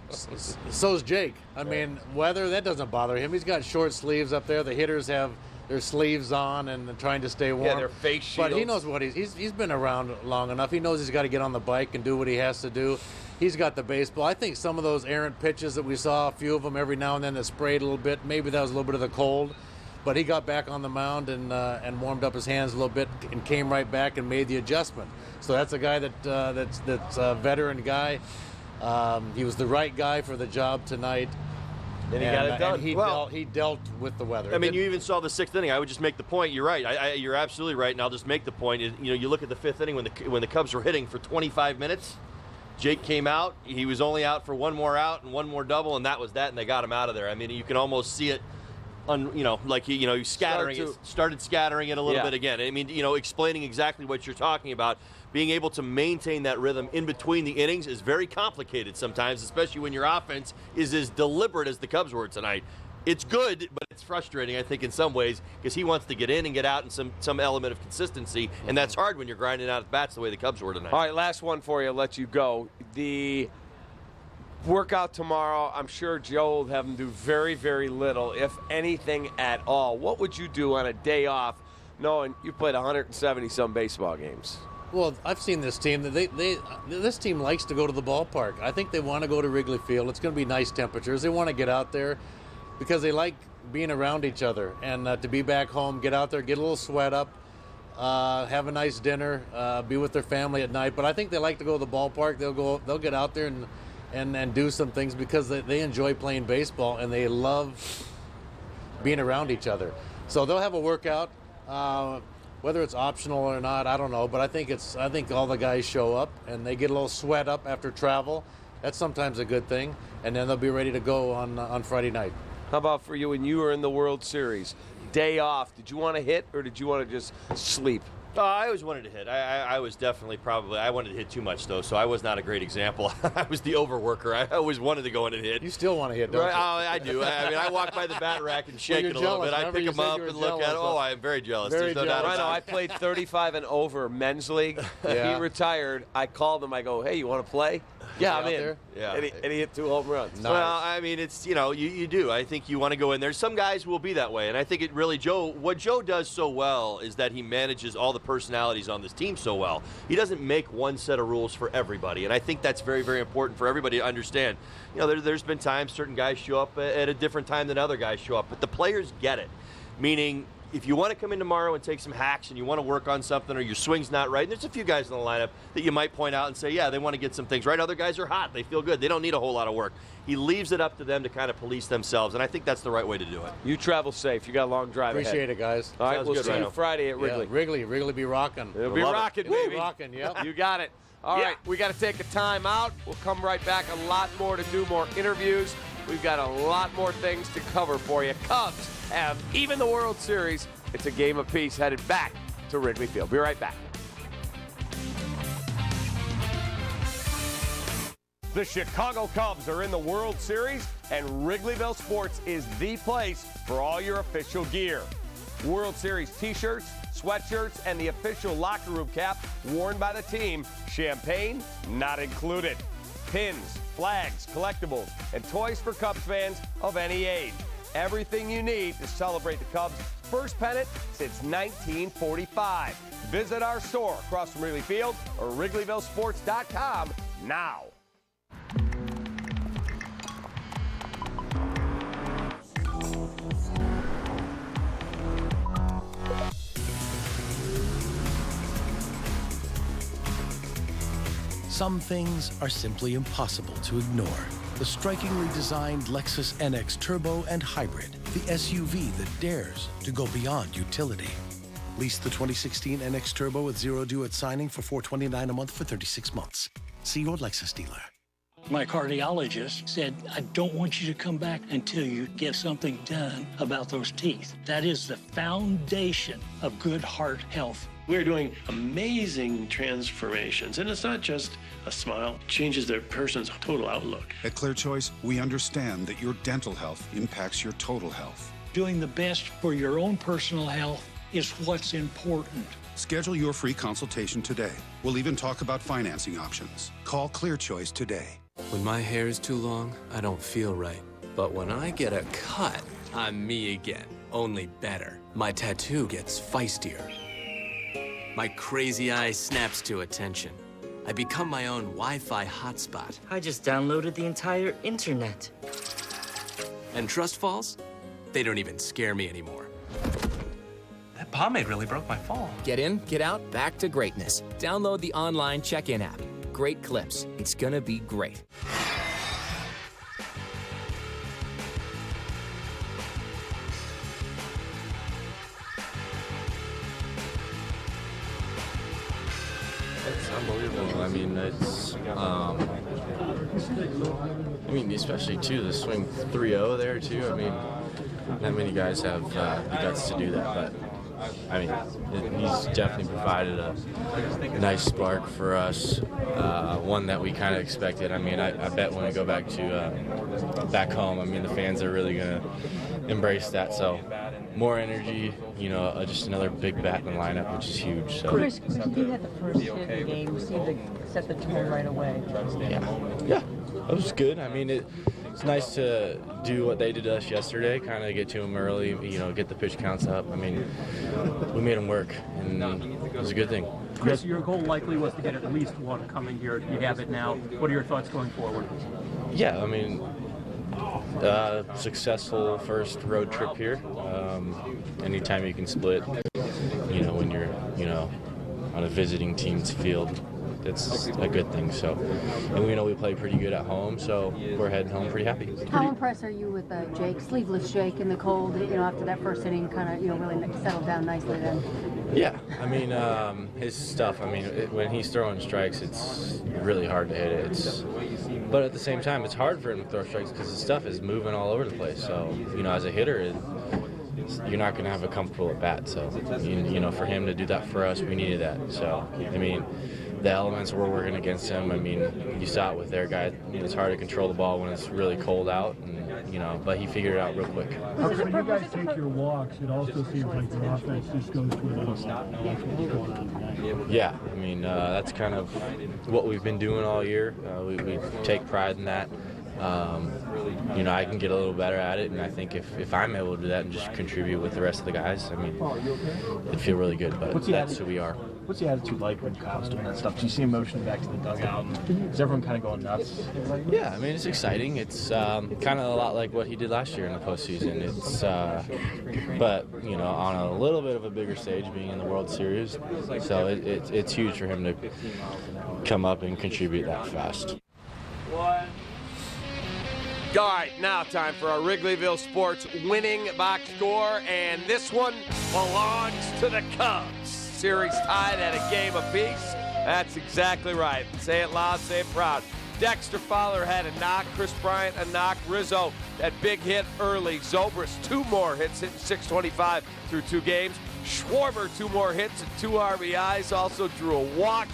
so's Jake. I mean, weather, that doesn't bother him. He's got short sleeves up there. The hitters have their sleeves on and trying to stay warm. Yeah, their face shields. But he knows what he's been around long enough. He knows he's got to get on the bike and do what he has to do. He's got the baseball. I think some of those errant pitches that we saw, a few of them every now and then that sprayed a little bit, maybe that was a little bit of the cold. But he got back on the mound and warmed up his hands a little bit and came right back and made the adjustment. So that's a guy that's a veteran guy. He was the right guy for the job tonight. And he got it done. And he dealt with the weather. I mean, you even saw the 6th inning. I would just make the point. You're right. You're absolutely right, and I'll just make the point. You look at the 5th inning when the Cubs were hitting for 25 minutes. Jake came out. He was only out for one more out and one more double, and that was that. And they got him out of there. I mean, you can almost see it. Like he started scattering it a little bit again. I mean, explaining exactly what you're talking about. Being able to maintain that rhythm in between the innings is very complicated sometimes, especially when your offense is as deliberate as the Cubs were tonight. It's good, but it's frustrating, I think, in some ways, because he wants to get in and get out in some element of consistency, and that's hard when you're grinding out at bats the way the Cubs were tonight. All right, last one for you. I'll let you go. The Workout tomorrow. I'm sure Joe will have them do very, very little, if anything at all. What would you do on a day off, knowing you played 170-some baseball games? Well, I've seen this team. This team likes to go to the ballpark. I think they want to go to Wrigley Field. It's going to be nice temperatures. They want to get out there because they like being around each other. And to be back home, get out there, get a little sweat up, have a nice dinner, be with their family at night. But I think they like to go to the ballpark. They'll get out there and do some things because they enjoy playing baseball and they love being around each other. So they'll have a workout. Whether it's optional or not, I don't know. But I think all the guys show up and they get a little sweat up after travel. That's sometimes a good thing. And then they'll be ready to go on Friday night. How about for you when you were in the World Series? Day off, did you want to hit or did you want to just sleep? I always wanted to hit. I was definitely I wanted to hit too much, though, so I was not a great example. I was the overworker. I always wanted to go in and hit. You still want to hit, don't you? I do. I mean, I walk by the bat rack and shake it a little bit. I pick them up and look at it. Oh, I am very jealous. Very jealous. I know. I played 35 and over men's league. Yeah. He retired. I called him. I go, hey, you want to play? Yeah, I'm in. There? Yeah. And he hit 2 home runs. Nice. Well, I mean, it's, you do. I think you want to go in there. Some guys will be that way, and I think it really, what Joe does so well is that he manages all the personalities on this team so well. He doesn't make one set of rules for everybody, and I think that's very, very important for everybody to understand. There's been times certain guys show up at a different time than other guys show up, but the players get it, meaning if you want to come in tomorrow and take some hacks and you want to work on something or your swing's not right, and there's a few guys in the lineup that you might point out and say, yeah, they want to get some things right. Other guys are hot. They feel good. They don't need a whole lot of work. He leaves it up to them to kind of police themselves, and I think that's the right way to do it. You travel safe. You got a long drive Appreciate ahead. it, guys. All right, Sounds we'll good, see Rhino. you Friday at Wrigley. Yeah, Wrigley be rocking. It'll be rocking, baby. It'll be rocking, yep. You got it. All right, we got to take a time out. We'll come right back. A lot more to do, more interviews. We've got a lot more things to cover for you. Cubs have even the World Series. It's a game apiece headed back to Wrigley Field. Be right back. The Chicago Cubs are in the World Series, and Wrigleyville Sports is the place for all your official gear. World Series t-shirts, sweatshirts, and the official locker room cap worn by the team. Champagne not included. Pins, flags, collectibles, and toys for Cubs fans of any age. Everything you need to celebrate the Cubs' first pennant since 1945. Visit our store across from Wrigley Field or WrigleyvilleSports.com now. Some things are simply impossible to ignore. The strikingly designed Lexus NX Turbo and Hybrid, the SUV that dares to go beyond utility. Lease the 2016 NX Turbo with zero due at signing for $429 a month for 36 months. See your Lexus dealer. My cardiologist said, I don't want you to come back until you get something done about those teeth. That is the foundation of good heart health. We're doing amazing transformations, and it's not just a smile. It changes their person's total outlook. At Clear Choice, we understand that your dental health impacts your total health. Doing the best for your own personal health is what's important. Schedule your free consultation today. We'll even talk about financing options. Call Clear Choice today. When my hair is too long, I don't feel right. But when I get a cut, I'm me again, only better. My tattoo gets feistier. My crazy eye snaps to attention. I become my own Wi-Fi hotspot. I just downloaded the entire internet. And trust falls? They don't even scare me anymore. That pomade really broke my fall. Get in, get out, back to greatness. Download the online check-in app. Great clips. It's gonna be great. It's unbelievable. I mean, especially too, the swing 3-0 there too. I mean, not many guys have the guts to do that, but I mean, he's definitely provided a nice spark for us, one that we kind of expected. I mean, I bet when we go back to back home, I mean, the fans are really gonna embrace that. So more energy, just another big bat in the lineup, which is huge. So. Chris, you had the first hit of the game. You seemed to set the tone right away. Yeah, that was good. I mean, it's nice to do what they did to us yesterday, kind of get to them early, get the pitch counts up. I mean, we made them work, and it was a good thing. Chris, your goal likely was to get at least one coming here. You have it now. What are your thoughts going forward? Yeah, I mean, successful first road trip here. Anytime you can split, when you're, on a visiting team's field, it's a good thing. So, and we know we play pretty good at home, so we're heading home pretty happy. How impressed are you with Jake, sleeveless Jake in the cold? After that first inning, kind of, really settled down nicely then. Yeah, I mean, his stuff. I mean, when he's throwing strikes, it's really hard to hit it. But at the same time, it's hard for him to throw strikes because his stuff is moving all over the place. So, as a hitter, you're not going to have a comfortable at bat. So, for him to do that for us, we needed that. So, I mean, the elements we're working against him, I mean, you saw it with their guy. It's hard to control the ball when it's really cold out, and but he figured it out real quick. When you guys take your walks, it also seems like the offense just goes to another level. Yeah, I mean, that's kind of what we've been doing all year. We take pride in that. I can get a little better at it, and I think if I'm able to do that and just contribute with the rest of the guys, I mean, it'd feel really good, but that's who we are. What's the attitude like when Kyle's doing that stuff? Do you see him motioning back to the dugout? Is everyone kind of going nuts? Yeah, I mean, it's exciting. It's kind of a lot like what he did last year in the postseason. It's, but, on a little bit of a bigger stage, being in the World Series. So it's huge for him to come up and contribute that fast. All right, now time for our Wrigleyville Sports winning box score, and this one belongs to the Cubs. Series tied at a game apiece. That's exactly right. Say it loud, say it proud. Dexter Fowler had a knock. Chris Bryant a knock. Rizzo, that big hit early. Zobrist, 2 more hits, hitting .625 through 2 games. Schwarber, 2 more hits and 2 RBIs. Also drew a walk.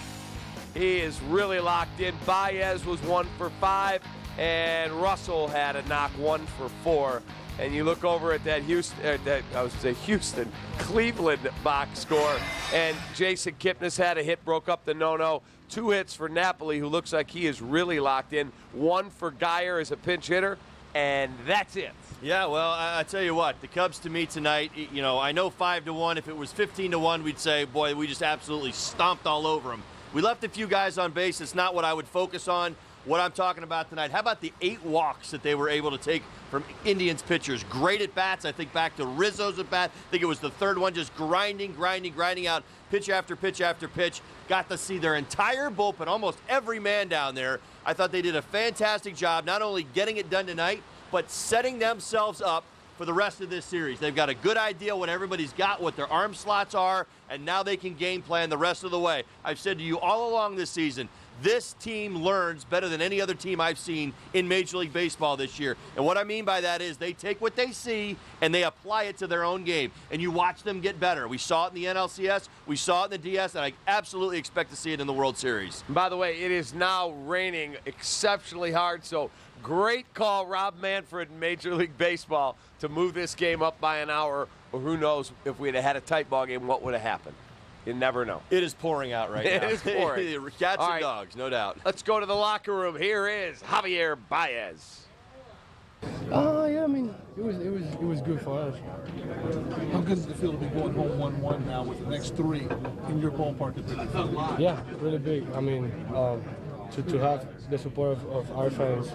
He is really locked in. Baez was 1 for 5. And Russell had a knock, 1 for 4. And you look over at that Houston, Cleveland box score, and Jason Kipnis had a hit, broke up the no-no. 2 hits for Napoli, who looks like he is really locked in. 1 for Geyer as a pinch hitter, and that's it. Yeah, well, I tell you what, the Cubs to me tonight, I know 5-1. If it was 15-1, we'd say, boy, we just absolutely stomped all over them. We left a few guys on base. It's not what I would focus on. What I'm talking about tonight, how about the 8 walks that they were able to take from Indians pitchers? Great at bats. I think back to Rizzo's at bat. I think it was the 3rd one, just grinding out pitch after pitch after pitch. Got to see their entire bullpen, almost every man down there. I thought they did a fantastic job, not only getting it done tonight, but setting themselves up for the rest of this series. They've got a good idea what everybody's got, what their arm slots are, and now they can game plan the rest of the way. I've said to you all along this season, this team learns better than any other team I've seen in Major League Baseball this year. And what I mean by that is they take what they see and they apply it to their own game. And you watch them get better. We saw it in the NLCS, we saw it in the DS, and I absolutely expect to see it in the World Series. By the way, it is now raining exceptionally hard, so great call, Rob Manfred in Major League Baseball, to move this game up by an hour, or who knows, if we'd have had a tight ball game, what would have happened? You never know. It is pouring out right now. It is pouring. Cats and dogs, no doubt. Let's go to the locker room. Here is Javier Baez. Yeah, I mean, it was good for us. How good does it feel to be going home 1-1 now with the next 3 in your ballpark? Yeah, really big. I mean, to have the support of our fans,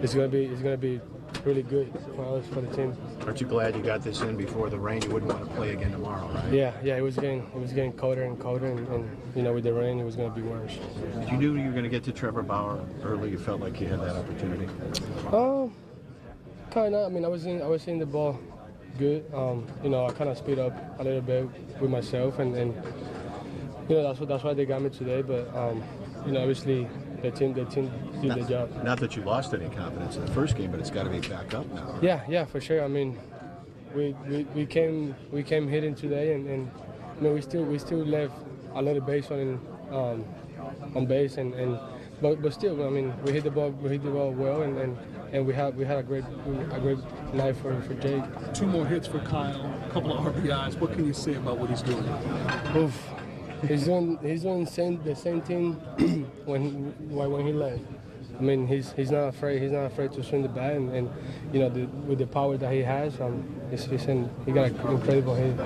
it's gonna be really good for us, for the team. Aren't you glad you got this in before the rain? You wouldn't want to play again tomorrow, right? Yeah, it was getting colder and colder, and with the rain, it was going to be worse. Did you knew you were going to get to Trevor Bauer early? You felt like you had that opportunity. Kind of. I mean, I was seeing the ball good. I kind of speed up a little bit with myself, and that's why they got me today. But obviously. The team did the job. Not that you lost any confidence in the first game, but it's got to be back up now. Yeah, for sure. I mean, we came hitting today, and I mean we still left a little base on base, and but still, I mean, we hit the ball well, and we had a great night for Jake. 2 more hits for Kyle, a couple of RBIs. What can you say about what he's doing? Oof. He's doing the same thing when he left. I mean, he's not afraid. He's not afraid to swing the bat, and you know, with the power that he has, he got an incredible hit.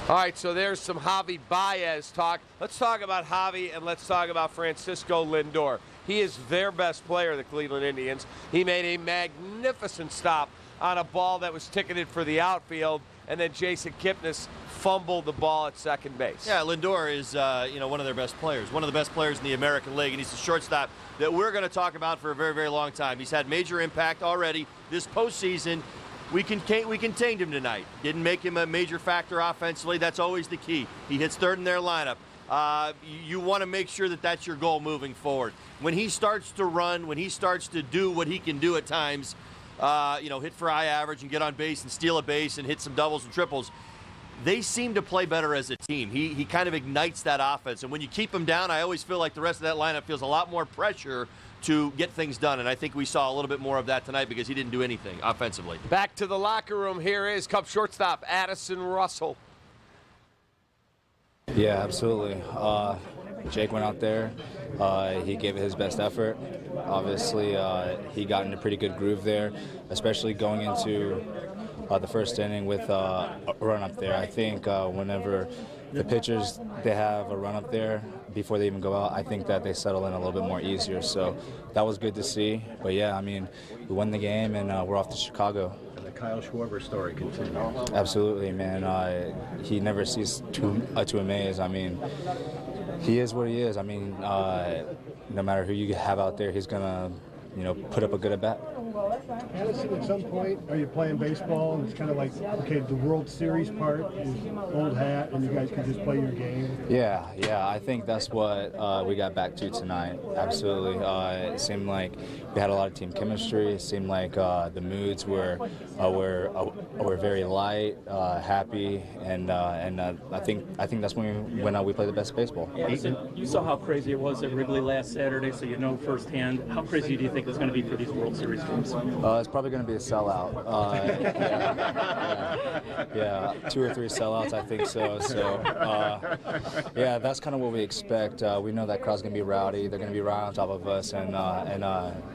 All right, so there's some Javi Baez talk. Let's talk about Javi, and let's talk about Francisco Lindor. He is their best player, the Cleveland Indians. He made a magnificent stop on a ball that was ticketed for the outfield, and then Jason Kipnis fumbled the ball at second base. Yeah, Lindor is one of their best players, one of the best players in the American League, and he's a shortstop that we're going to talk about for a very, very long time. He's had major impact already this postseason. We contained him tonight. Didn't make him a major factor offensively. That's always the key. He hits third in their lineup. You want to make sure that that's your goal moving forward. When he starts to run, when he starts to do what he can do at times, hit for high average and get on base and steal a base and hit some doubles and triples, they seem to play better as a team. He kind of ignites that offense. And when you keep him down, I always feel like the rest of that lineup feels a lot more pressure to get things done. And I think we saw a little bit more of that tonight because he didn't do anything offensively. Back to the locker room. Here is Cubs shortstop Addison Russell. Yeah, absolutely. Jake went out there. He gave it his best effort. Obviously, he got in a pretty good groove there, especially going into the first inning with a run up there. I think whenever the pitchers, they have a run up there before they even go out, I think that they settle in a little bit more easier. So that was good to see. But yeah, I mean, we won the game and we're off to Chicago. And the Kyle Schwarber story continues. Absolutely, man. He never ceased to amaze. I mean, he is what he is. I mean, no matter who you have out there, he's gonna, put up a good at bat. Addison, at some point, are you playing baseball and it's kind of like, okay, the World Series part is old hat and you guys can just play your game? Yeah, I think that's what we got back to tonight. Absolutely. It seemed like we had a lot of team chemistry. It seemed like the moods were very light, happy, and I think that's when we play the best baseball. Addison, you saw how crazy it was at Wrigley last Saturday, so you know firsthand. How crazy do you think it's going to be for these World Series games? It's probably going to be a sellout. Yeah, 2 or 3 sellouts, I think so. So, yeah, that's kind of what we expect. We know that crowd's going to be rowdy. They're going to be right on top of us, and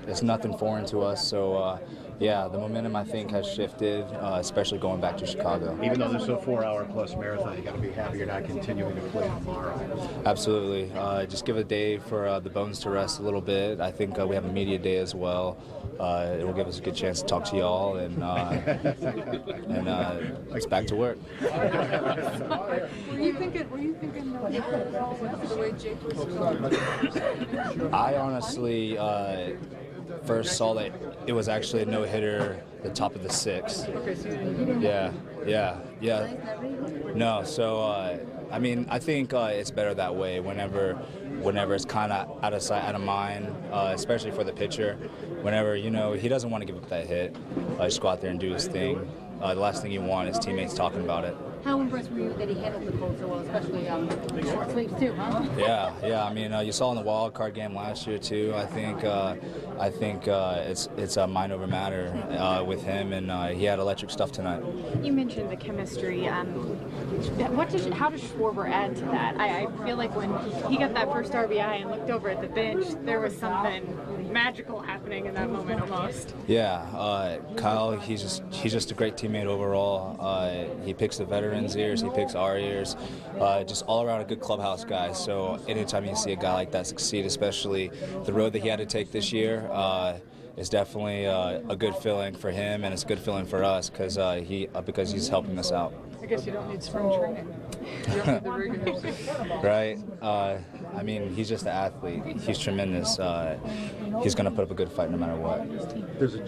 it's nothing foreign to us. So, yeah, the momentum, I think, has shifted, especially going back to Chicago. Even though this is a 4-hour-plus marathon, you got to be happy you're not continuing to play tomorrow. Absolutely. Just give a day for the bones to rest a little bit. I think we have a media day as well. It will give us a good chance to talk to y'all, and it's back to work. Were you thinking the way Jake was? I honestly first saw that it was actually a no-hitter the top of the 6th. Yeah. No, so I mean, I think it's better that way whenever it's kind of out of sight, out of mind, especially for the pitcher. Whenever, he doesn't want to give up that hit, just go out there and do his thing. The last thing you want is teammates talking about it. How impressed were you that he handled the cold so well, especially short sweeps too, huh? Yeah. I mean, you saw in the wild card game last year too. I think it's a mind over matter with him, and he had electric stuff tonight. You mentioned the chemistry. How does Schwarber add to that? I feel like when he got that first RBI and looked over at the bench, there was something magical happening in that moment almost. Yeah, Kyle, he's just a great teammate overall. He picks the veterans' ears, he picks our ears. Just all around a good clubhouse guy. So anytime you see a guy like that succeed, especially the road that he had to take this year, it's definitely a good feeling for him, and it's a good feeling for us because he's helping us out. I guess you don't need spring training. You don't need the regulars. Right. I mean, he's just an athlete. He's tremendous. He's going to put up a good fight no matter what. There's a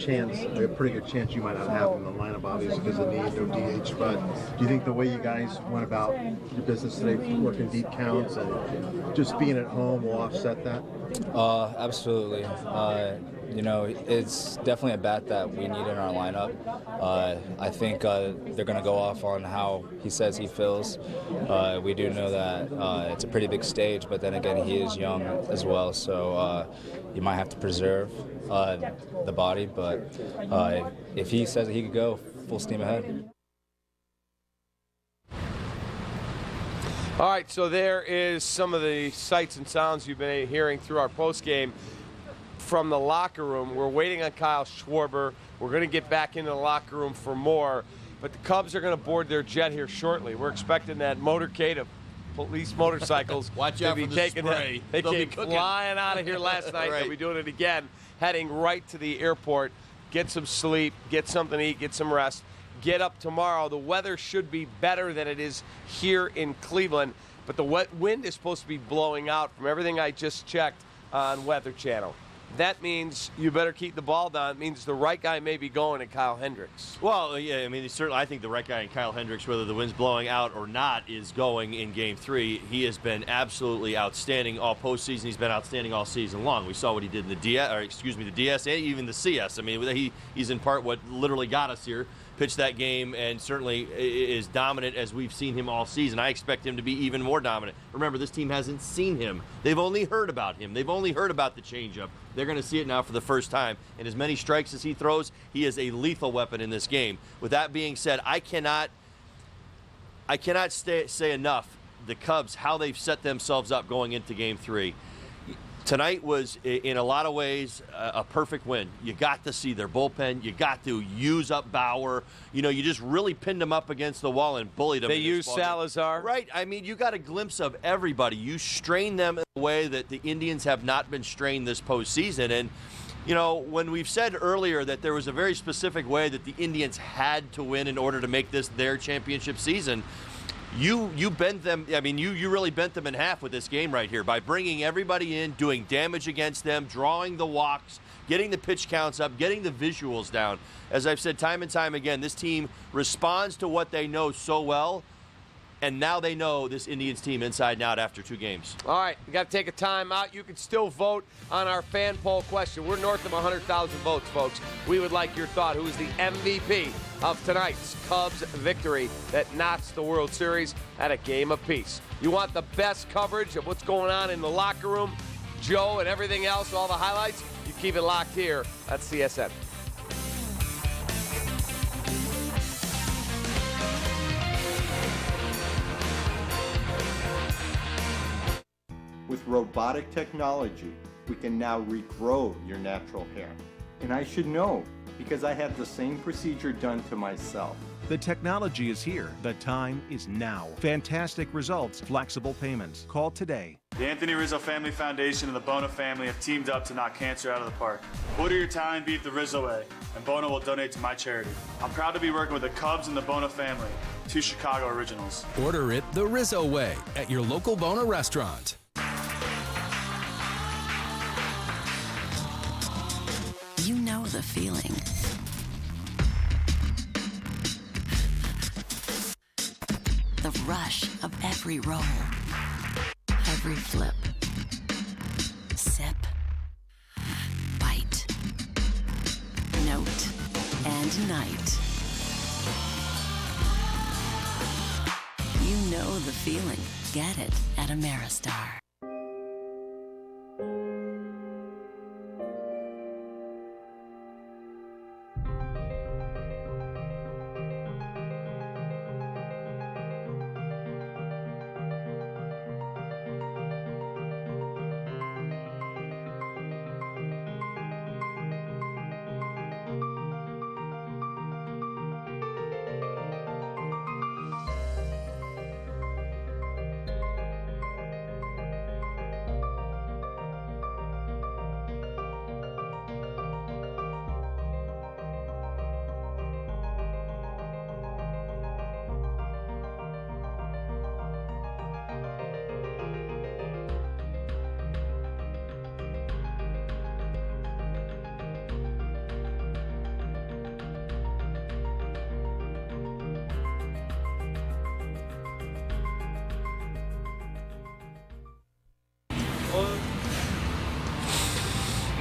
pretty good chance you might not have him in the lineup, obviously, because of need, no DH. But do you think the way you guys went about your business today, working deep counts and just being at home, will offset that? Absolutely. It's definitely a bat that we need in our lineup. I think they're going to go off on how he says he feels. We do know that it's a pretty big stage, but then again, he is young as well, so you might have to preserve the body. But if he says that he could go, full steam ahead. All right, so there is some of the sights and sounds you've been hearing through our postgame from the locker room. We're waiting on Kyle Schwarber. We're going to get back into the locker room for more, but the Cubs are going to board their jet here shortly. We're expecting that motorcade of police motorcycles Watch to out be for the taking spray. They They'll be came cooking. flying out of here last night. Right. They'll be doing it again, heading right to the airport. Get some sleep, get something to eat, get some rest. Get up tomorrow. The weather should be better than it is here in Cleveland, but the wind is supposed to be blowing out from everything I just checked on Weather Channel. That means you better keep the ball down. It means the right guy may be going to Kyle Hendricks. Well, yeah, I mean, certainly I think the right guy in Kyle Hendricks, whether the wind's blowing out or not, is going in Game 3. He has been absolutely outstanding all postseason. He's been outstanding all season long. We saw what he did in the the DS and even the CS. I mean, he's in part what literally got us here. Pitched that game and certainly is dominant as we've seen him all season. I expect him to be even more dominant. Remember, this team hasn't seen him. They've only heard about him. They've only heard about the changeup. They're going to see it now for the first time. And as many strikes as he throws, he is a lethal weapon in this game. With that being said, I cannot say enough the Cubs, how they've set themselves up going into Game 3. Tonight was, in a lot of ways, a perfect win. You got to see their bullpen. You got to use up Bauer. You just really pinned them up against the wall and bullied them. They used Salazar. Right. I mean, you got a glimpse of everybody. You strained them in a way that the Indians have not been strained this postseason. And, when we've said earlier that there was a very specific way that the Indians had to win in order to make this their championship season, you bent them. I mean, you really bent them in half with this game right here by bringing everybody in, doing damage against them, drawing the walks, getting the pitch counts up, getting the visuals down. As I've said time and time again, this team responds to what they know so well, and now they know this Indians team inside and out after 2 games. All right, we got to take a time out. You can still vote on our fan poll question. We're north of 100,000 votes, folks. We would like your thought. Who is the MVP of tonight's Cubs victory that knocks the World Series at a game apiece? You want the best coverage of what's going on in the locker room, Joe and everything else, all the highlights? You keep it locked here at CSN. With robotic technology, we can now regrow your natural hair. And I should know, because I had the same procedure done to myself. The technology is here. The time is now. Fantastic results, flexible payments. Call today. The Anthony Rizzo Family Foundation and the Bono family have teamed up to knock cancer out of the park. Order your talent, beat the Rizzo way, and Bono will donate to my charity. I'm proud to be working with the Cubs and the Bono family, 2 Chicago originals. Order it the Rizzo way at your local Bono restaurant. You know the feeling. The rush of every roll, every flip, sip, bite, note, and night. You know the feeling. Get it at Ameristar.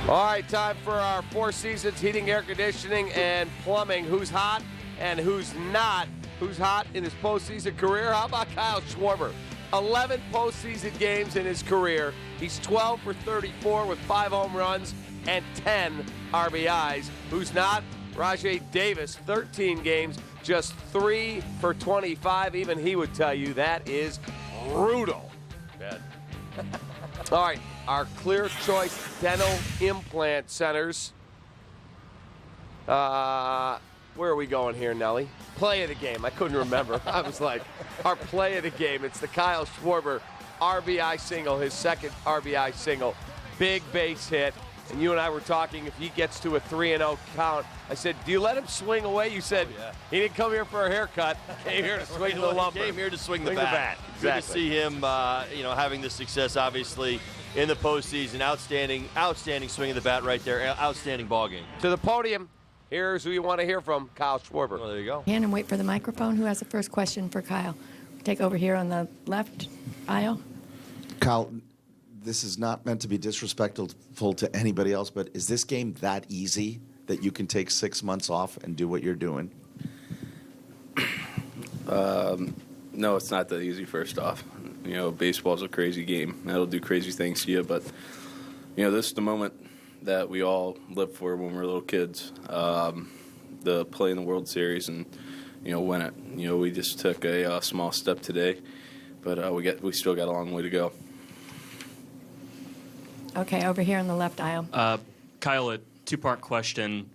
All right, time for our Four Seasons heating, air conditioning, and plumbing. Who's hot and who's not? Who's hot in his postseason career? How about Kyle Schwarber? 11 postseason games in his career. He's 12 for 34 with 5 home runs and 10 RBIs. Who's not? Rajai Davis, 13 games, just 3 for 25. Even he would tell you that is brutal. Bad. All right, our Clear Choice Dental Implant Centers. Where are we going here, Nelly? Play of the game. I couldn't remember. I was like, our play of the game. It's the Kyle Schwarber RBI single, his second RBI single. Big base hit. And you and I were talking, if he gets to a 3-0 count, I said, do you let him swing away? You said, he didn't come here for a haircut. He came here to swing the lumber. He came here to swing the bat. Exactly. Good to see him, having the success, obviously, in the postseason. Outstanding swing of the bat right there. Outstanding ball game. To the podium, here's who you want to hear from, Kyle Schwarber. Well, there you go. Hand and wait for the microphone. Who has the first question for Kyle? Take over here on the left aisle. Kyle, this is not meant to be disrespectful to anybody else, but is this game that easy that you can take 6 months off and do what you're doing? No, it's not that easy, first off. Baseball's a crazy game. That'll do crazy things to you, but, this is the moment that we all lived for when we were little kids, the play in the World Series and, win it. We just took a small step today, but we still got a long way to go. Okay, over here on the left aisle. Kyle, a two-part question.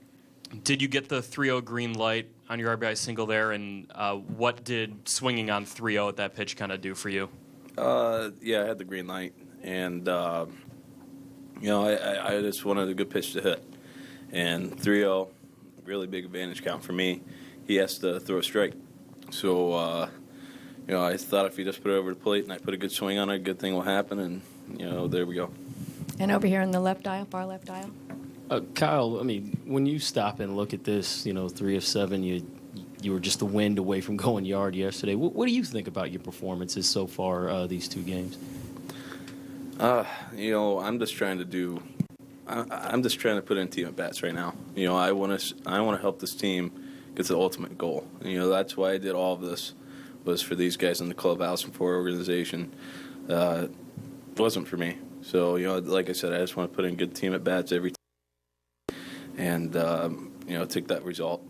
Did you get the 3-0 green light on your RBI single there, and what did swinging on 3-0 at that pitch kind of do for you? Yeah, I had the green light, and, I just wanted a good pitch to hit. And 3-0, really big advantage count for me. He has to throw a strike. So, I thought if he just put it over the plate and I put a good swing on it, a good thing will happen, and, there we go. And over here on the left aisle, far left aisle. Kyle, when you stop and look at this, 3 of 7, you were just a wind away from going yard yesterday. What do you think about your performances so far these 2 games? I'm just trying to put in team at bats right now. I want to help this team get to the ultimate goal. That's why I did all of this, was for these guys in the clubhouse and for our organization. It wasn't for me. So, like I said, I just want to put in good team at bats every time and, take that result.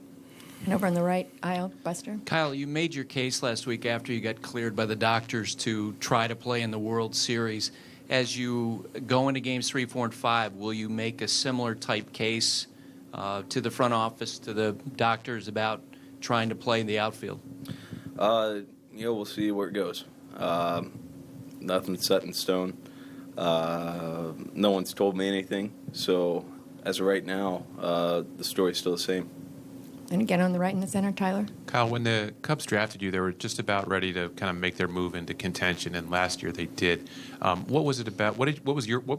And over on the right aisle, Buster. Kyle, you made your case last week after you got cleared by the doctors to try to play in the World Series. As you go into games 3, 4, and 5, will you make a similar type case to the front office, to the doctors about trying to play in the outfield? We'll see where it goes. Nothing's set in stone. No one's told me anything. So as of right now, the story's still the same. And again on the right in the center, Tyler. Kyle, when the Cubs drafted you, they were just about ready to kind of make their move into contention, and last year they did. What was it about? What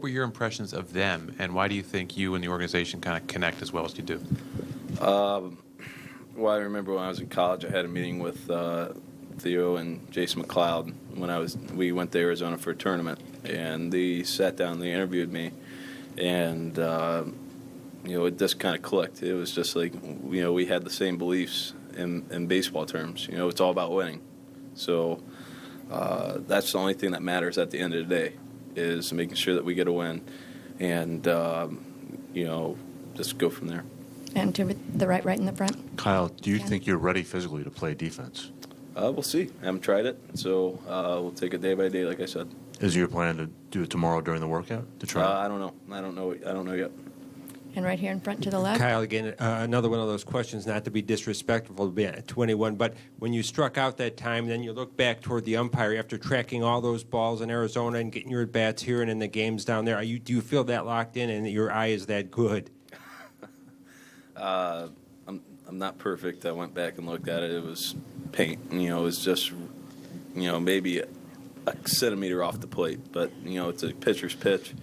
were your impressions of them, and why do you think you and the organization kind of connect as well as you do? Well, I remember when I was in college, I had a meeting with Theo and Jason McLeod when we went to Arizona for a tournament, and they sat down, they interviewed me, and it just kind of clicked. It was just like, we had the same beliefs in baseball terms. It's all about winning. So that's the only thing that matters at the end of the day, is making sure that we get a win and, just go from there. And to the right in the front. Kyle, do you think you're ready physically to play defense? We'll see. I haven't tried it, so we'll take it day by day, like I said. Is your plan to do it tomorrow during the workout to try? I don't know. I don't know yet. And right here in front to the left. Kyle, again, another one of those questions, not to be disrespectful to anyone, but when you struck out that time, then you look back toward the umpire after tracking all those balls in Arizona and getting your at-bats here and in the games down there. Do you feel that locked in and your eye is that good? I'm not perfect. I went back and looked at it. It was paint. It was just, maybe a centimeter off the plate. But, it's a pitcher's pitch.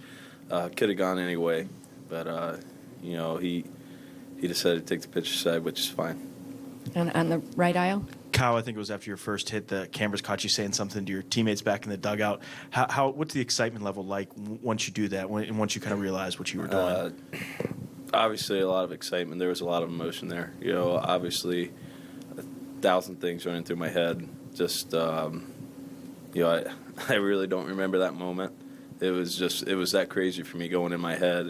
Could have gone anyway. But, he decided to take the pitch aside, which is fine. And on the right aisle? Kyle, I think it was after your first hit, the cameras caught you saying something to your teammates back in the dugout. What's the excitement level like once you do that, and once you kind of realize what you were doing? Obviously, a lot of excitement. There was a lot of emotion there. Obviously, 1,000 things running through my head. Just, I really don't remember that moment. It was that crazy for me going in my head.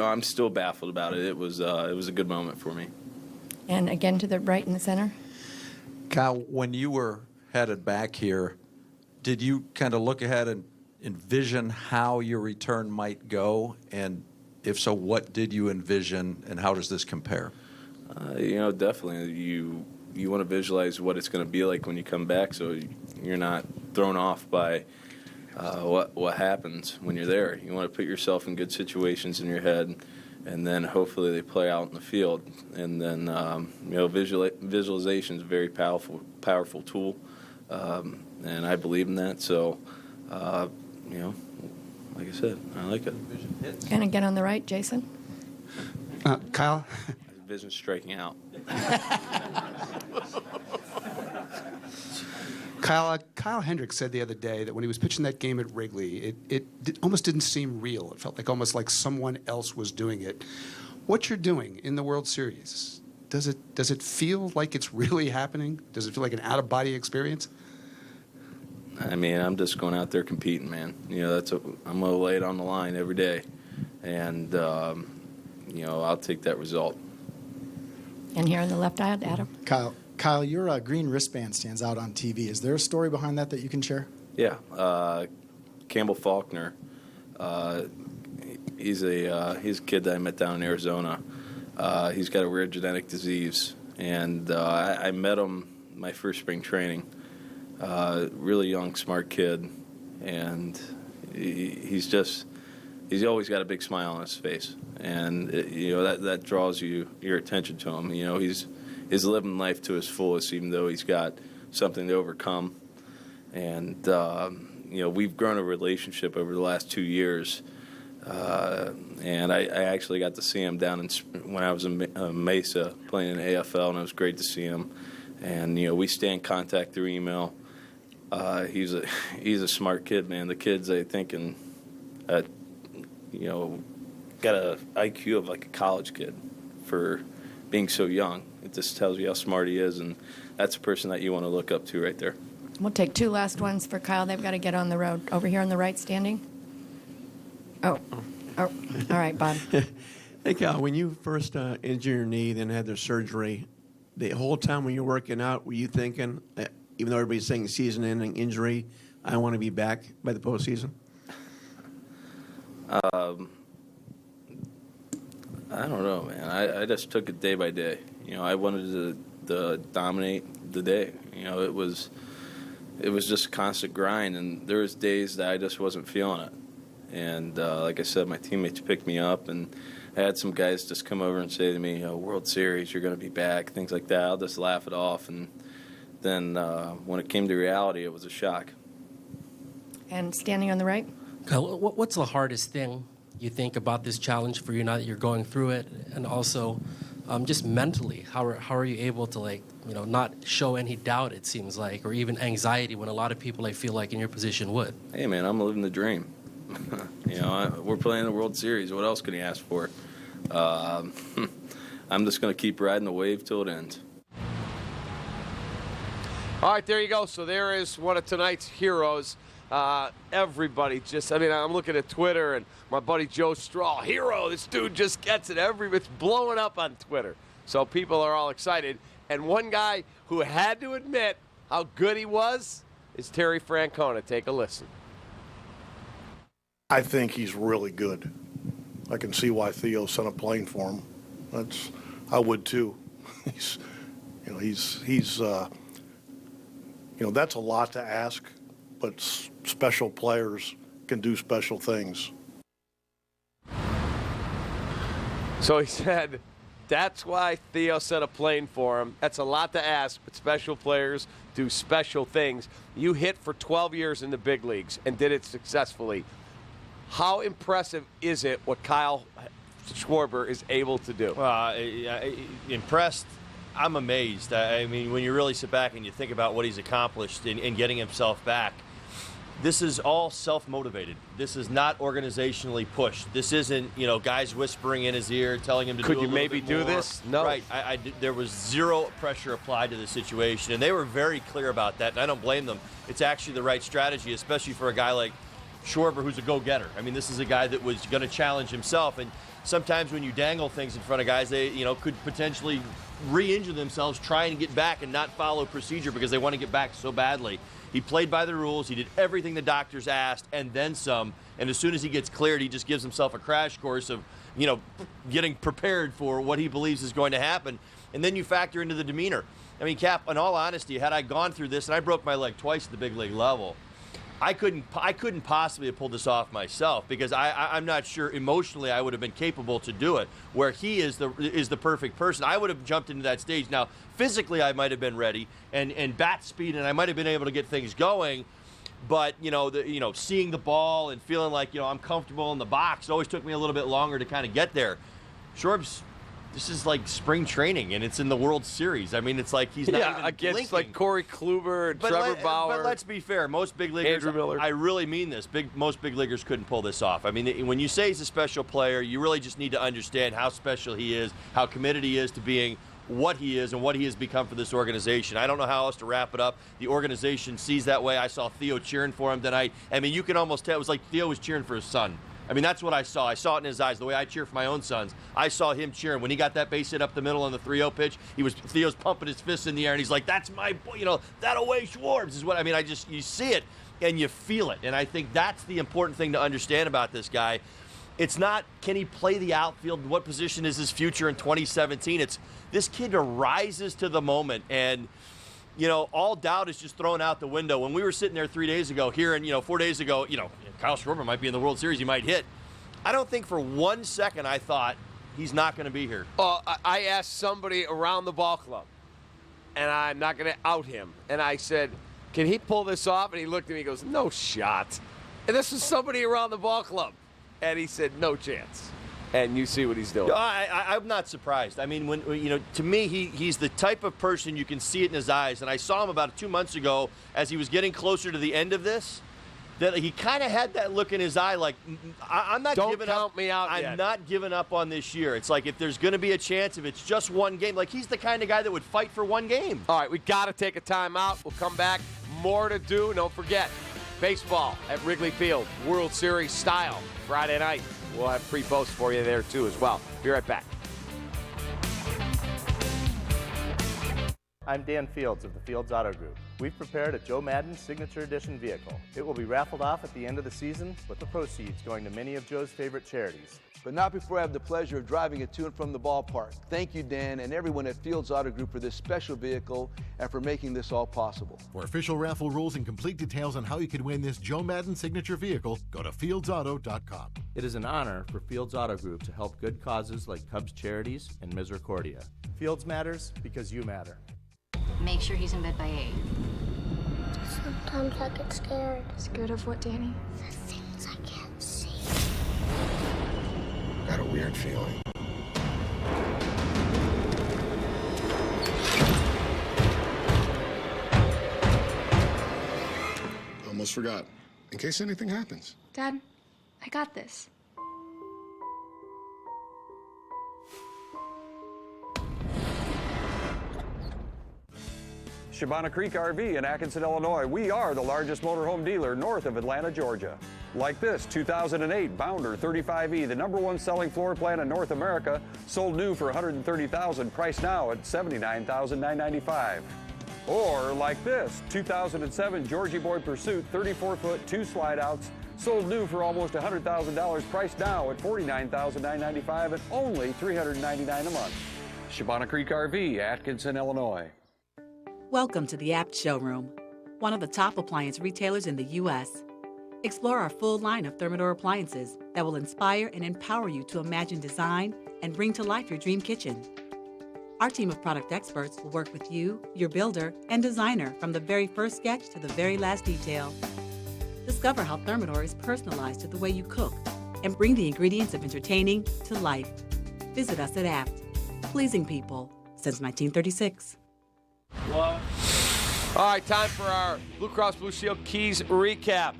I'm still baffled about it. It was a good moment for me. And again to the right in the center. Kyle, when you were headed back here, did you kind of look ahead and envision how your return might go? And if so, what did you envision, and how does this compare? Definitely. You want to visualize what it's going to be like when you come back, so you're not thrown off by what happens when you're there. You want to put yourself in good situations in your head, and then hopefully they play out in the field. And then visualization is a very powerful tool, and I believe in that. So, like I said, I like it. And again on the right, Jason. Kyle. Vision striking out. Kyle Hendricks said the other day that when he was pitching that game at Wrigley, it almost didn't seem real. It felt almost like someone else was doing it. What you're doing in the World Series, does it feel like it's really happening? Does it feel like an out-of-body experience? I mean, I'm just going out there competing, man. I'm going to lay it on the line every day, and I'll take that result. And here on the left aisle, Adam. Kyle, your green wristband stands out on TV. Is there a story behind that you can share? Yeah. Campbell Faulkner, he's a kid that I met down in Arizona. He's got a rare genetic disease, and I met him my first spring training. Really young, smart kid, and he's always got a big smile on his face, and that draws your attention to him. He's living life to his fullest, even though he's got something to overcome. And we've grown a relationship over the last 2 years. And I actually got to see him when I was in Mesa playing in the AFL, and it was great to see him. And we stay in contact through email. He's a smart kid, man. The kid's, I think, got a IQ of like a college kid for being so young. It just tells you how smart he is, and that's a person that you want to look up to right there. We'll take two last ones for Kyle. They've got to get on the road. Over here on the right, standing. Oh, all right, Bob. Hey, Kyle, when you first injured your knee, then had the surgery, the whole time when you were working out, were you thinking, even though everybody's saying season-ending injury, I want to be back by the postseason? I don't know, man. I just took it day by day. I wanted to dominate the day. It was just a constant grind, and there was days that I just wasn't feeling it. And like I said, my teammates picked me up, and I had some guys just come over and say to me, World Series, you're going to be back, things like that. I'll just laugh it off. And then when it came to reality, it was a shock. And standing on the right? What's the hardest thing you think about this challenge for you now that you're going through it? And also, just mentally, how are you able to, not show any doubt, it seems like, or even anxiety when a lot of people, I feel like, in your position would? Hey, man, I'm living the dream. We're playing the World Series. What else can you ask for? I'm just going to keep riding the wave till it ends. All right, there you go. So there is one of tonight's heroes. Everybody I'm looking at Twitter, and my buddy Joe Strahl, hero, this dude just gets it. It's blowing up on Twitter. So people are all excited. And one guy who had to admit how good he was is Terry Francona. Take a listen. I think he's really good. I can see why Theo sent a plane for him. I would too. He's that's a lot to ask, but special players can do special things. So he said, that's why Theo sent a plane for him. That's a lot to ask, but special players do special things. You hit for 12 years in the big leagues and did it successfully. How impressive is it what Kyle Schwarber is able to do. Impressed. I'm amazed. I mean, when you really sit back and you think about what he's accomplished in getting himself back, this is all self-motivated. This is not organizationally pushed. This isn't, guys whispering in his ear, telling him to do a little bit more. Could you maybe do this? No. Right. There was zero pressure applied to the situation, and they were very clear about that, and I don't blame them. It's actually the right strategy, especially for a guy like Schwarber, who's a go-getter. I mean, this is a guy that was going to challenge himself, and sometimes when you dangle things in front of guys, they, could potentially re-injure themselves trying to get back and not follow procedure because they want to get back so badly. He played by the rules. He did everything the doctors asked and then some. And as soon as he gets cleared, he just gives himself a crash course of, getting prepared for what he believes is going to happen. And then you factor into the demeanor. I mean, Cap, in all honesty, had I gone through this, and I broke my leg twice at the big league level, I couldn't possibly have pulled this off myself because I'm not sure emotionally I would have been capable to do it. Where he is the perfect person, I would have jumped into that stage. Now, physically, I might have been ready and bat speed, and I might have been able to get things going. But seeing the ball and feeling like I'm comfortable in the box always took me a little bit longer to kind of get there. Shorb's. This is like spring training, and it's in the World Series. I mean, it's like he's not even against blinking. like Corey Kluber and Trevor Bauer. But let's be fair. Most big leaguers, Andrew Miller. I really mean this. Most big leaguers couldn't pull this off. I mean, when you say he's a special player, you really just need to understand how special he is, how committed he is to being what he is and what he has become for this organization. I don't know how else to wrap it up. The organization sees that way. I saw Theo cheering for him tonight. I mean, you can almost tell it was like Theo was cheering for his son. I mean, that's what I saw. I saw it in his eyes, the way I cheer for my own sons. I saw him cheering. When he got that base hit up the middle on the 3-0 pitch, Theo's pumping his fists in the air, and he's like, that's my boy, that away Schwartz is what, I mean, you see it, and you feel it. And I think that's the important thing to understand about this guy. It's not, can he play the outfield? What position is his future in 2017? It's this kid rises to the moment, and all doubt is just thrown out the window. When we were sitting there 3 days ago, hearing, 4 days ago, Kyle Schwarber might be in the World Series, he might hit. I don't think for 1 second I thought he's not going to be here. Well, I asked somebody around the ball club, and I'm not going to out him, and I said, can he pull this off? And he looked at me and goes, no shot. And this is somebody around the ball club. And he said, no chance. And you see what he's doing. I'm not surprised. I mean, when to me, he's the type of person you can see it in his eyes. And I saw him about 2 months ago as he was getting closer to the end of this, that he kind of had that look in his eye like, I'm not Don't giving count up. me out I'm yet. not giving up on this year. It's like if there's going to be a chance, if it's just one game, like he's the kind of guy that would fight for one game. All right, we got to take a timeout. We'll come back. More to do. Don't forget, baseball at Wrigley Field, World Series style, Friday night. We'll have pre-post for you there, too, as well. Be right back. I'm Dan Fields of the Fields Auto Group. We've prepared a Joe Maddon Signature Edition vehicle. It will be raffled off at the end of the season, with the proceeds going to many of Joe's favorite charities. But not before I have the pleasure of driving it to and from the ballpark. Thank you, Dan, and everyone at Fields Auto Group for this special vehicle and for making this all possible. For official raffle rules and complete details on how you can win this Joe Maddon signature vehicle, go to fieldsauto.com. It is an honor for Fields Auto Group to help good causes like Cubs Charities and Misericordia. Fields matters because you matter. Make sure he's in bed by 8. Sometimes I get scared. Scared of what, Danny? The things I can't see. Got a weird feeling. Almost forgot. In case anything happens. Dad, I got this. Shabana Creek RV in Atkinson, Illinois. We are the largest motorhome dealer north of Atlanta, Georgia. Like this 2008 Bounder 35E, the #1 selling floor plan in North America, sold new for $130,000, priced now at $79,995. Or like this 2007 Georgie Boy Pursuit 34-foot 2 slide-outs, sold new for almost $100,000, priced now at $49,995 and only $399 a month. Shabana Creek RV, Atkinson, Illinois. Welcome to the Apt Showroom, one of the top appliance retailers in the U.S. Explore our full line of Thermador appliances that will inspire and empower you to imagine design and bring to life your dream kitchen. Our team of product experts will work with you, your builder, and designer from the very first sketch to the very last detail. Discover how Thermador is personalized to the way you cook, and bring the ingredients of entertaining to life. Visit us at Apt, pleasing people since 1936. All right, time for our Blue Cross Blue Shield Keys recap.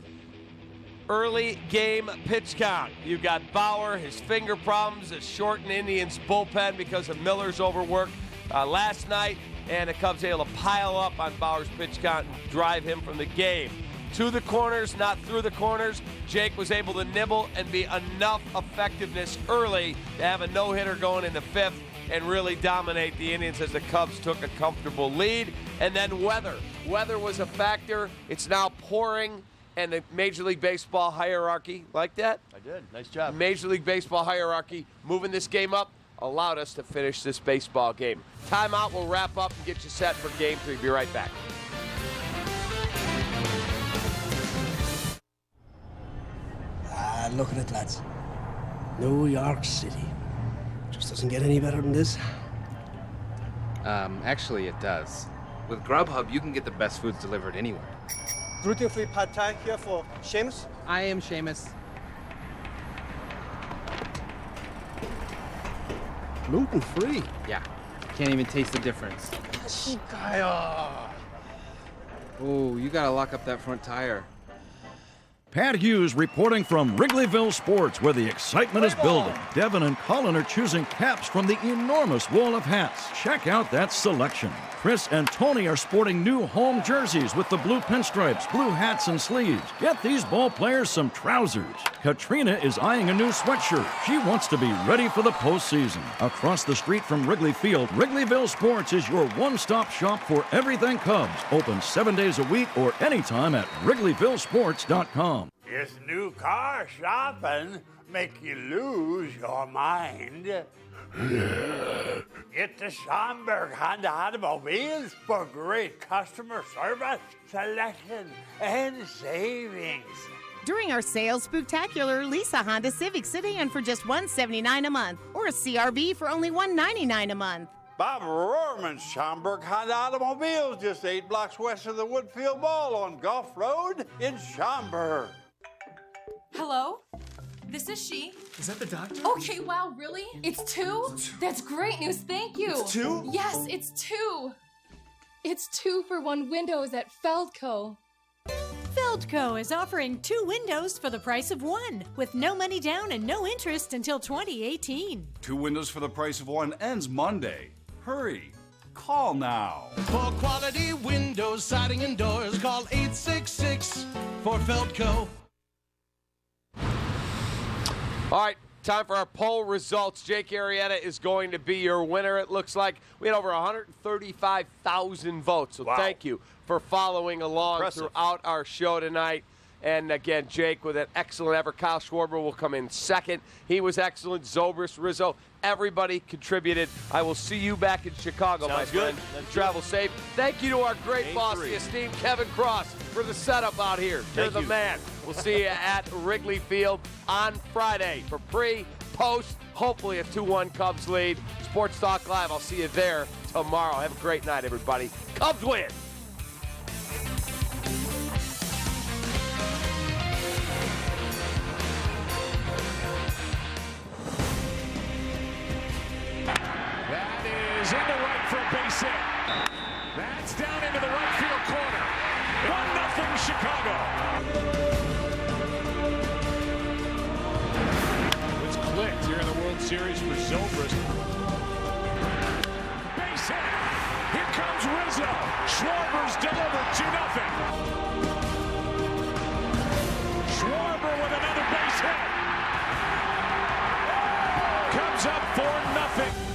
Early game pitch count. You've got Bauer, his finger problems, a shortened Indians bullpen because of Miller's overwork last night, and the Cubs able to pile up on Bauer's pitch count and drive him from the game. To the corners, not through the corners. Jake was able to nibble and be enough effectiveness early to have a no-hitter going in the fifth and really dominate the Indians as the Cubs took a comfortable lead. And then weather. Weather was a factor. It's now pouring, and the Major League Baseball hierarchy, like that? I did. Nice job. Major League Baseball hierarchy moving this game up allowed us to finish this baseball game. Timeout. We'll wrap up and get you set for Game 3. Be right back. Look at it, lads. New York City. Just doesn't get any better than this. Actually, it does. With Grubhub, you can get the best foods delivered anywhere. Gluten-free pad thai here for Seamus. I am Seamus. Gluten-free? Yeah. Can't even taste the difference. Oh, you gotta lock up that front tire. Pat Hughes reporting from Wrigleyville Sports, where the excitement is building. Devin and Colin are choosing caps from the enormous wall of hats. Check out that selection. Chris and Tony are sporting new home jerseys with the blue pinstripes, blue hats, and sleeves. Get these ball players some trousers. Katrina is eyeing a new sweatshirt. She wants to be ready for the postseason. Across the street from Wrigley Field, Wrigleyville Sports is your one-stop shop for everything Cubs. Open 7 days a week or anytime at WrigleyvilleSports.com. Is new car shopping make you lose your mind? Get to Schaumburg Honda Automobiles for great customer service, selection, and savings. During our sales spectacular, lease a Honda Civic Sedan for just $179 a month, or a CRV for only $199 a month. Bob Rohrman's Schaumburg Honda Automobiles, just 8 blocks west of the Woodfield Mall on Gulf Road in Schaumburg. Hello? This is she. Is that the doctor? Okay, wow, really? It's 2? That's great news, thank you. It's 2? Yes, it's 2. It's 2 for 1 windows at Feldco. Feldco is offering 2 windows for the price of 1, with no money down and no interest until 2018. 2 windows for the price of 1 ends Monday. Hurry. Call now. For quality windows, siding, and doors, call 866 for Feldco. All right, time for our poll results. Jake Arrieta is going to be your winner, it looks like. We had over 135,000 votes, so thank you for following along throughout our show tonight. And again, Jake with an excellent effort. Kyle Schwarber will come in second. He was excellent. Zobrist, Rizzo, everybody contributed. I will see you back in Chicago, my friend. Travel safe. Thank you to our great boss, the esteemed Kevin Cross, for the setup out here. You're the man. We'll see you at Wrigley Field on Friday for pre, post, hopefully a 2-1 Cubs lead. Sports Talk Live. I'll see you there tomorrow. Have a great night, everybody. Cubs win. Into right for a base hit. That's down into the right field corner. 1-0 Chicago. It's clicked here in the World Series for Zobrist. Base hit. Here comes Rizzo. Schwarber's delivered 2-0. Schwarber with another base hit. Comes up 4-0.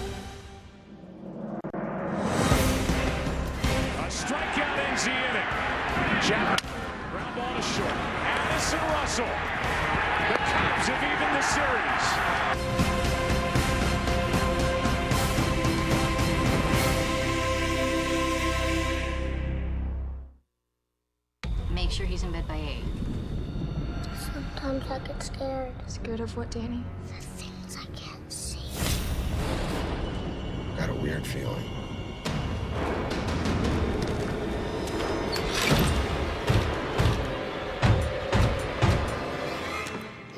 Strikeout ends the inning. Chapman, ground ball to short. Addison Russell. The Cubs have evened the series. Make sure he's in bed by 8. Sometimes I get scared. Scared of what, Danny? The things I can't see. Got a weird feeling.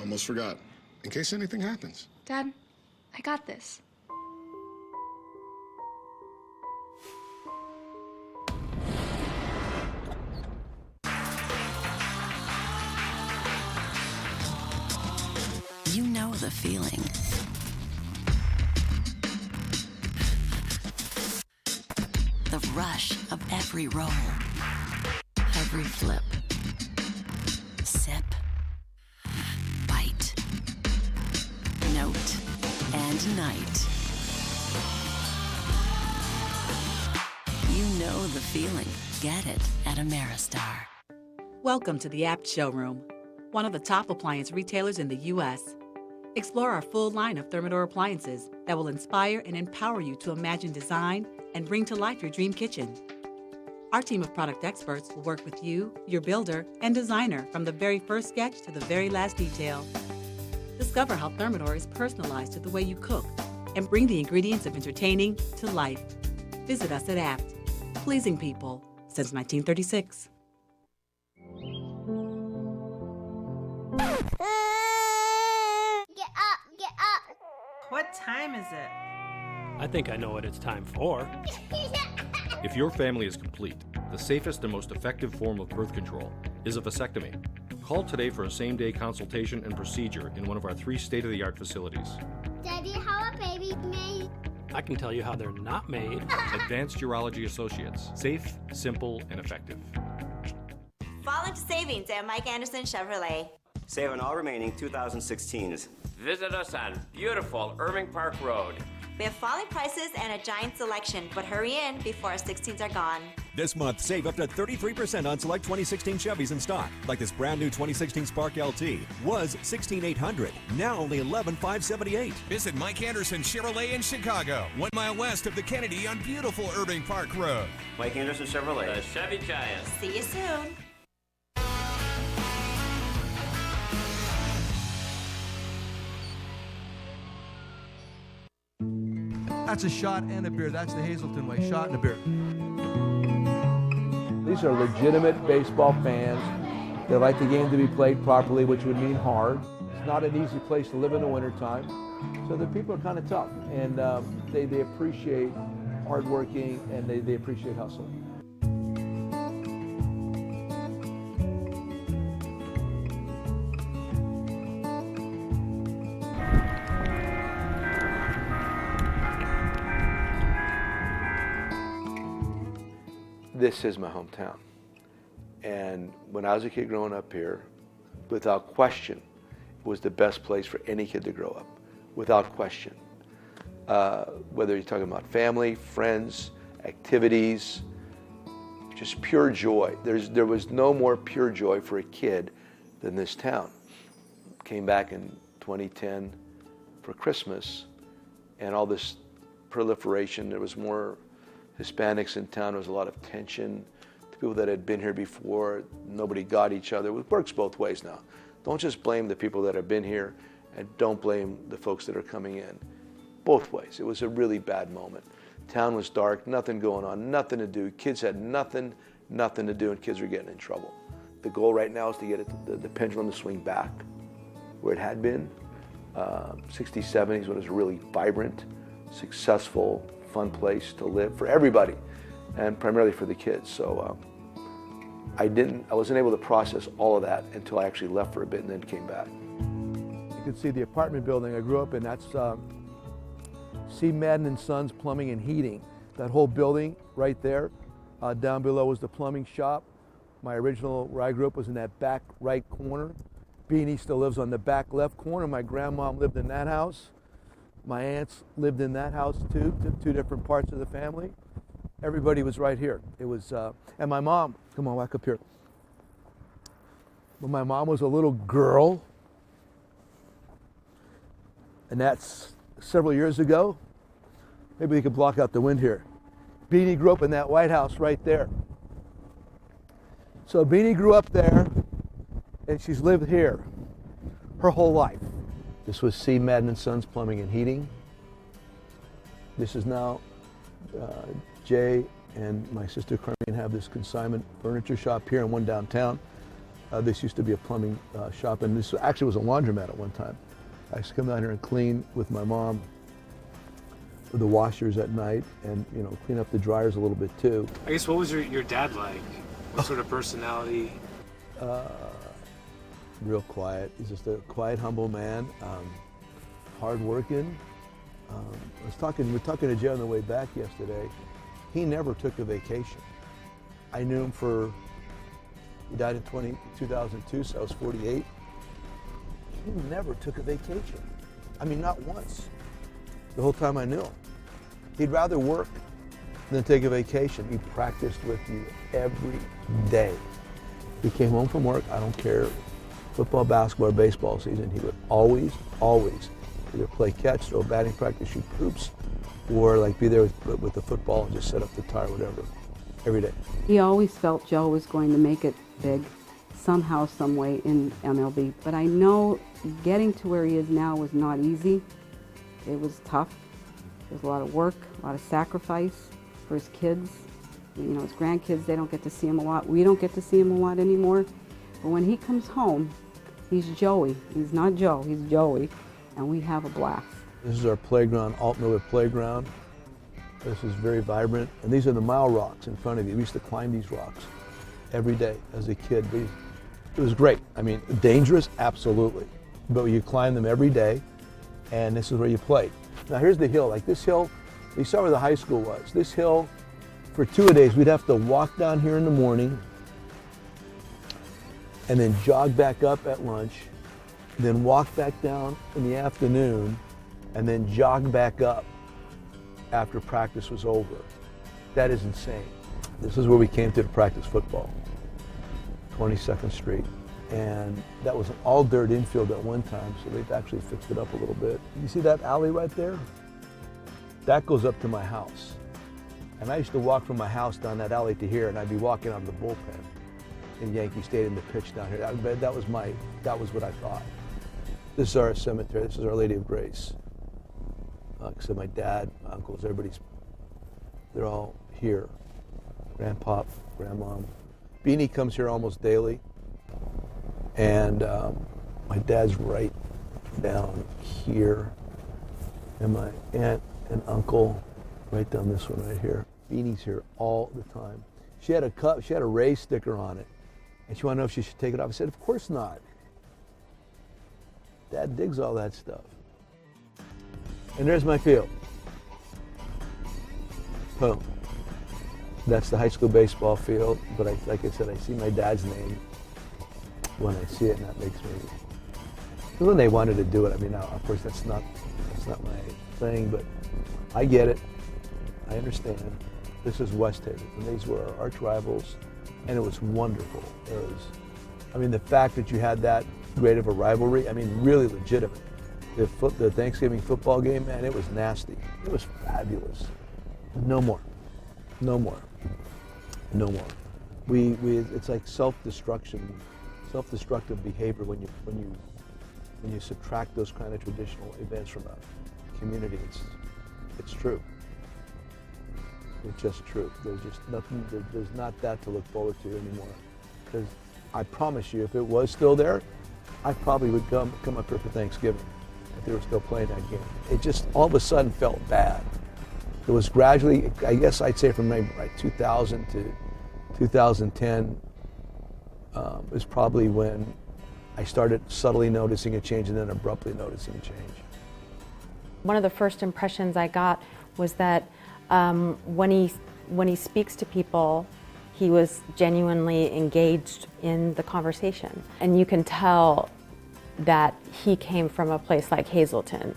Almost forgot. in case anything happens. Dad, I got this. You know the feeling. The rush of every roll, every flip, sip, bite, note, and night. You know the feeling. Get it at Ameristar. Welcome to the Apt Showroom, one of the top appliance retailers in the U.S. Explore our full line of Thermador appliances that will inspire and empower you to imagine design and bring to life your dream kitchen. Our team of product experts will work with you, your builder, and designer from the very first sketch to the very last detail. Discover how Thermador is personalized to the way you cook and bring the ingredients of entertaining to life. Visit us at Apt, pleasing people since 1936. Get up! What time is it? I think I know what it's time for. If your family is complete, the safest and most effective form of birth control is a vasectomy. Call today for a same-day consultation and procedure in one of our 3 state-of-the-art facilities. Daddy, how are babies made? I can tell you how they're not made. Advanced Urology Associates. Safe, simple, and effective. Fall into savings at Mike Anderson Chevrolet. Save on all remaining 2016s. Visit us on beautiful Irving Park Road. We have falling prices and a giant selection, but hurry in before our 16s are gone. This month, save up to 33% on select 2016 Chevys in stock, like this brand new 2016 Spark LT. Was $16,800, now only $11,578. Visit Mike Anderson Chevrolet in Chicago, 1 mile west of the Kennedy on beautiful Irving Park Road. Mike Anderson Chevrolet. The Chevy Giant. See you soon. That's a shot and a beer. That's the Hazelton way, shot and a beer. These are legitimate baseball fans. They like the game to be played properly, which would mean hard. It's not an easy place to live in the wintertime. So the people are kind of tough, and they appreciate hardworking, and they appreciate hustling. This is my hometown. And when I was a kid growing up here, without question, it was the best place for any kid to grow up, without question. Whether you're talking about family, friends, activities, just pure joy. There was no more pure joy for a kid than this town. Came back in 2010 for Christmas, and all this proliferation, there was more Hispanics in town. There was a lot of tension. The people that had been here before, nobody got each other. It works both ways now. Don't just blame the people that have been here, and don't blame the folks that are coming in. Both ways. It was a really bad moment. Town was dark, nothing going on, nothing to do. Kids had nothing to do, and kids were getting in trouble. The goal right now is to get the pendulum to swing back where it had been. 60s, 70s, when it was really vibrant, successful, fun place to live for everybody, and primarily for the kids. So I wasn't able to process all of that until I actually left for a bit and then came back. You can see the apartment building I grew up in. That's C. Maddon and Sons Plumbing and Heating. That whole building right there. Down below was the plumbing shop. My original, where I grew up, was in that back right corner. Beanie still lives on the back left corner. My grandma lived in that house. My aunts lived in that house too, 2 different parts of the family. Everybody was right here. It was, and my mom, come on, walk up here. When my mom was a little girl, and that's several years ago, maybe we could block out the wind here. Beanie grew up in that White House right there. So Beanie grew up there, and she's lived here her whole life. This was C. Maddon and Sons Plumbing and Heating. This is now Jay and my sister Carmine have this consignment furniture shop here and one downtown. This used to be a plumbing shop, and this actually was a laundromat at one time. I used to come down here and clean with my mom the washers at night, and clean up the dryers a little bit too. I guess, what was your dad like? What sort of personality? Real quiet. He's just a quiet, humble man. Hard-working. We're talking to Joe on the way back yesterday. He never took a vacation. I knew him he died in 2002, so I was 48. He never took a vacation. I mean, not once. The whole time I knew him. He'd rather work than take a vacation. He practiced with you every day. He came home from work, I don't care, football, basketball, or baseball season, he would always either play catch, throw batting practice, shoot hoops, or like be there with the football and just set up the tire, whatever, every day. He always felt Joe was going to make it big somehow, some way in MLB. But I know getting to where he is now was not easy. It was tough. There was a lot of work, a lot of sacrifice for his kids. His grandkids, they don't get to see him a lot. We don't get to see him a lot anymore. But when he comes home, he's Joey. He's not Joe, he's Joey. And we have a blast. This is our playground, Alt Miller Playground. This is very vibrant. And these are the mile rocks in front of you. We used to climb these rocks every day as a kid. It was great. I mean, dangerous, absolutely. But you climb them every day, and this is where you played. Now here's the hill. Like this hill, you saw where the high school was. This hill, for 2 days, we'd have to walk down here in the morning and then jog back up at lunch, then walk back down in the afternoon, and then jog back up after practice was over. That is insane. This is where we came to practice football, 22nd Street. And that was an all dirt infield at one time, so they've actually fixed it up a little bit. You see that alley right there? That goes up to my house. And I used to walk from my house down that alley to here, and I'd be walking out of the bullpen in Yankee Stadium to pitch down here. That was what I thought. This is our cemetery. This is Our Lady of Grace. So my dad, my uncles, they're all here. Grandpop, grandmom. Beanie comes here almost daily. And my dad's right down here. And my aunt and uncle right down this one right here. Beanie's here all the time. She had a Ray sticker on it. And she wanted to know if she should take it off. I said, of course not. Dad digs all that stuff. And there's my field. Boom. That's the high school baseball field, but like I said, I see my dad's name when I see it, and that makes me. When they wanted to do it, I mean, now, of course, that's not my thing, but I get it. I understand. This is West Haven, and these were our arch rivals, and it was wonderful. The fact that you had that great of a rivalry, I mean, really legitimate. The Thanksgiving football game, man, it was nasty. It was fabulous. No more. No more. No more. It's like self-destructive behavior when you subtract those kind of traditional events from a community. It's true. It's just true. There's just nothing. There's not that to look forward to anymore. Because I promise you, if it was still there, I probably would come up here for Thanksgiving if they were still playing that game. It just all of a sudden felt bad. It was gradually, I guess I'd say from maybe 2000 to 2010 is probably when I started subtly noticing a change and then abruptly noticing a change. One of the first impressions I got was that when he speaks to people, he was genuinely engaged in the conversation. And you can tell that he came from a place like Hazleton,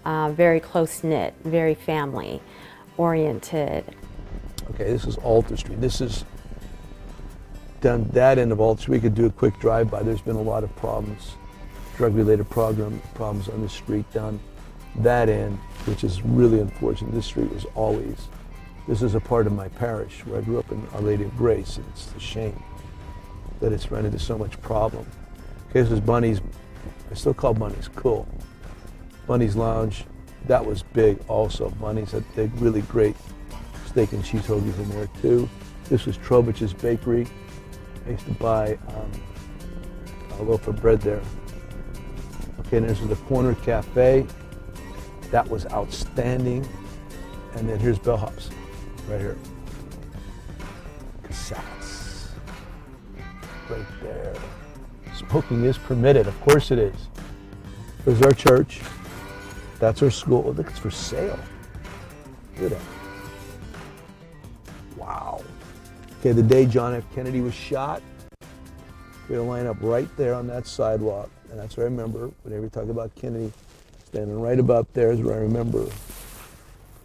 very close-knit, very family-oriented. Okay, this is Alter Street. This is down that end of Alter Street. We could do a quick drive-by. There's been a lot of problems, drug-related problems on this street down that end, which is really unfortunate. This street was always, this is a part of my parish where I grew up in Our Lady of Grace, and it's a shame that it's run into so much problem. Okay, this is Bunny's, I still call Bunny's cool. Bunny's Lounge, that was big also. Bunny's had big, really great steak and cheese hoagies in there too. This was Trovich's Bakery. I used to buy a loaf of bread there. Okay, Okay, and this is the Corner Cafe. That was outstanding. And then here's Bellhop's, right here. Cassettes, right there. Smoking is permitted, of course it is. There's our church. That's our school. Look, it's for sale. Look at that. Wow. Okay, the day John F. Kennedy was shot, we had to line up right there on that sidewalk. And that's what I remember whenever you talk about Kennedy, standing right about there is where I remember,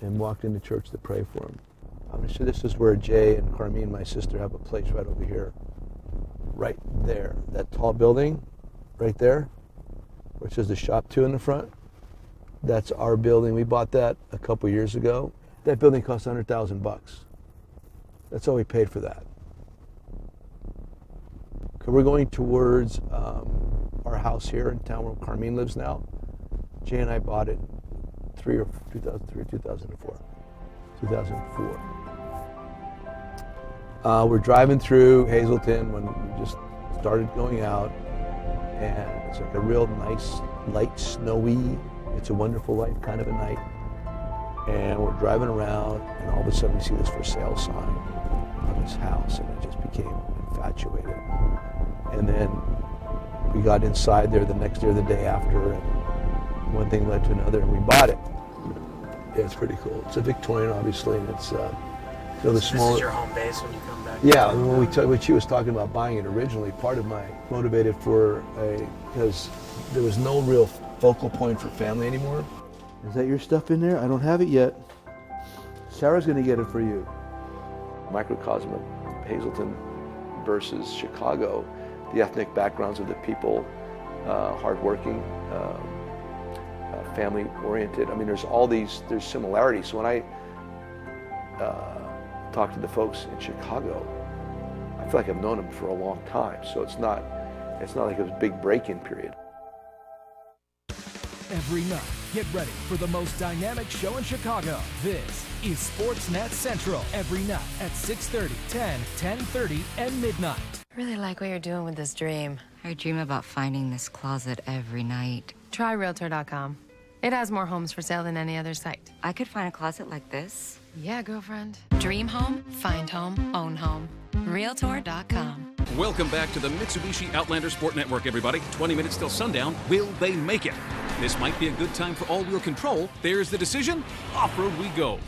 and walked into church to pray for him. I'm sure this is where Jay and Carmine, my sister, have a place right over here. Right there. That tall building, right there, which is the shop 2 in the front. That's our building. We bought that a couple years ago. That building cost $100,000. That's all we paid for that. Okay, we're going towards our house here in town where Carmine lives now. Jay and I bought it 2003 or 2004. 2004. We're driving through Hazleton when we just started going out, and it's like a real nice, light, snowy, It's a Wonderful Life kind of a night. And we're driving around, and all of a sudden we see this for sale sign on this house, and I just became infatuated. And then we got inside there the next day or the day after, and one thing led to another, and we bought it. Yeah, it's pretty cool. It's a Victorian, obviously, and it's the smaller. This is your home base when you come back? Yeah, when she was talking about buying it originally, part of my motivated because there was no real focal point for family anymore. Is that your stuff in there? I don't have it yet. Sarah's gonna get it for you. Microcosm of Hazleton versus Chicago, the ethnic backgrounds of the people, hardworking, family-oriented. I mean, there's similarities. So when I talk to the folks in Chicago, I feel like I've known them for a long time. So it's not like it was a big break-in period. Every night, get ready for the most dynamic show in Chicago. This is Sportsnet Central. Every night at 6:30, 10, 10:30, and midnight. I really like what you're doing with this dream. I dream about finding this closet every night. Try Realtor.com. It has more homes for sale than any other site. I could find a closet like this. Yeah, girlfriend. Dream home, find home, own home. Realtor.com. Welcome back to the Mitsubishi Outlander Sport Network, everybody. 20 minutes till sundown. Will they make it? This might be a good time for all-wheel control. There's the decision. Off-road we go.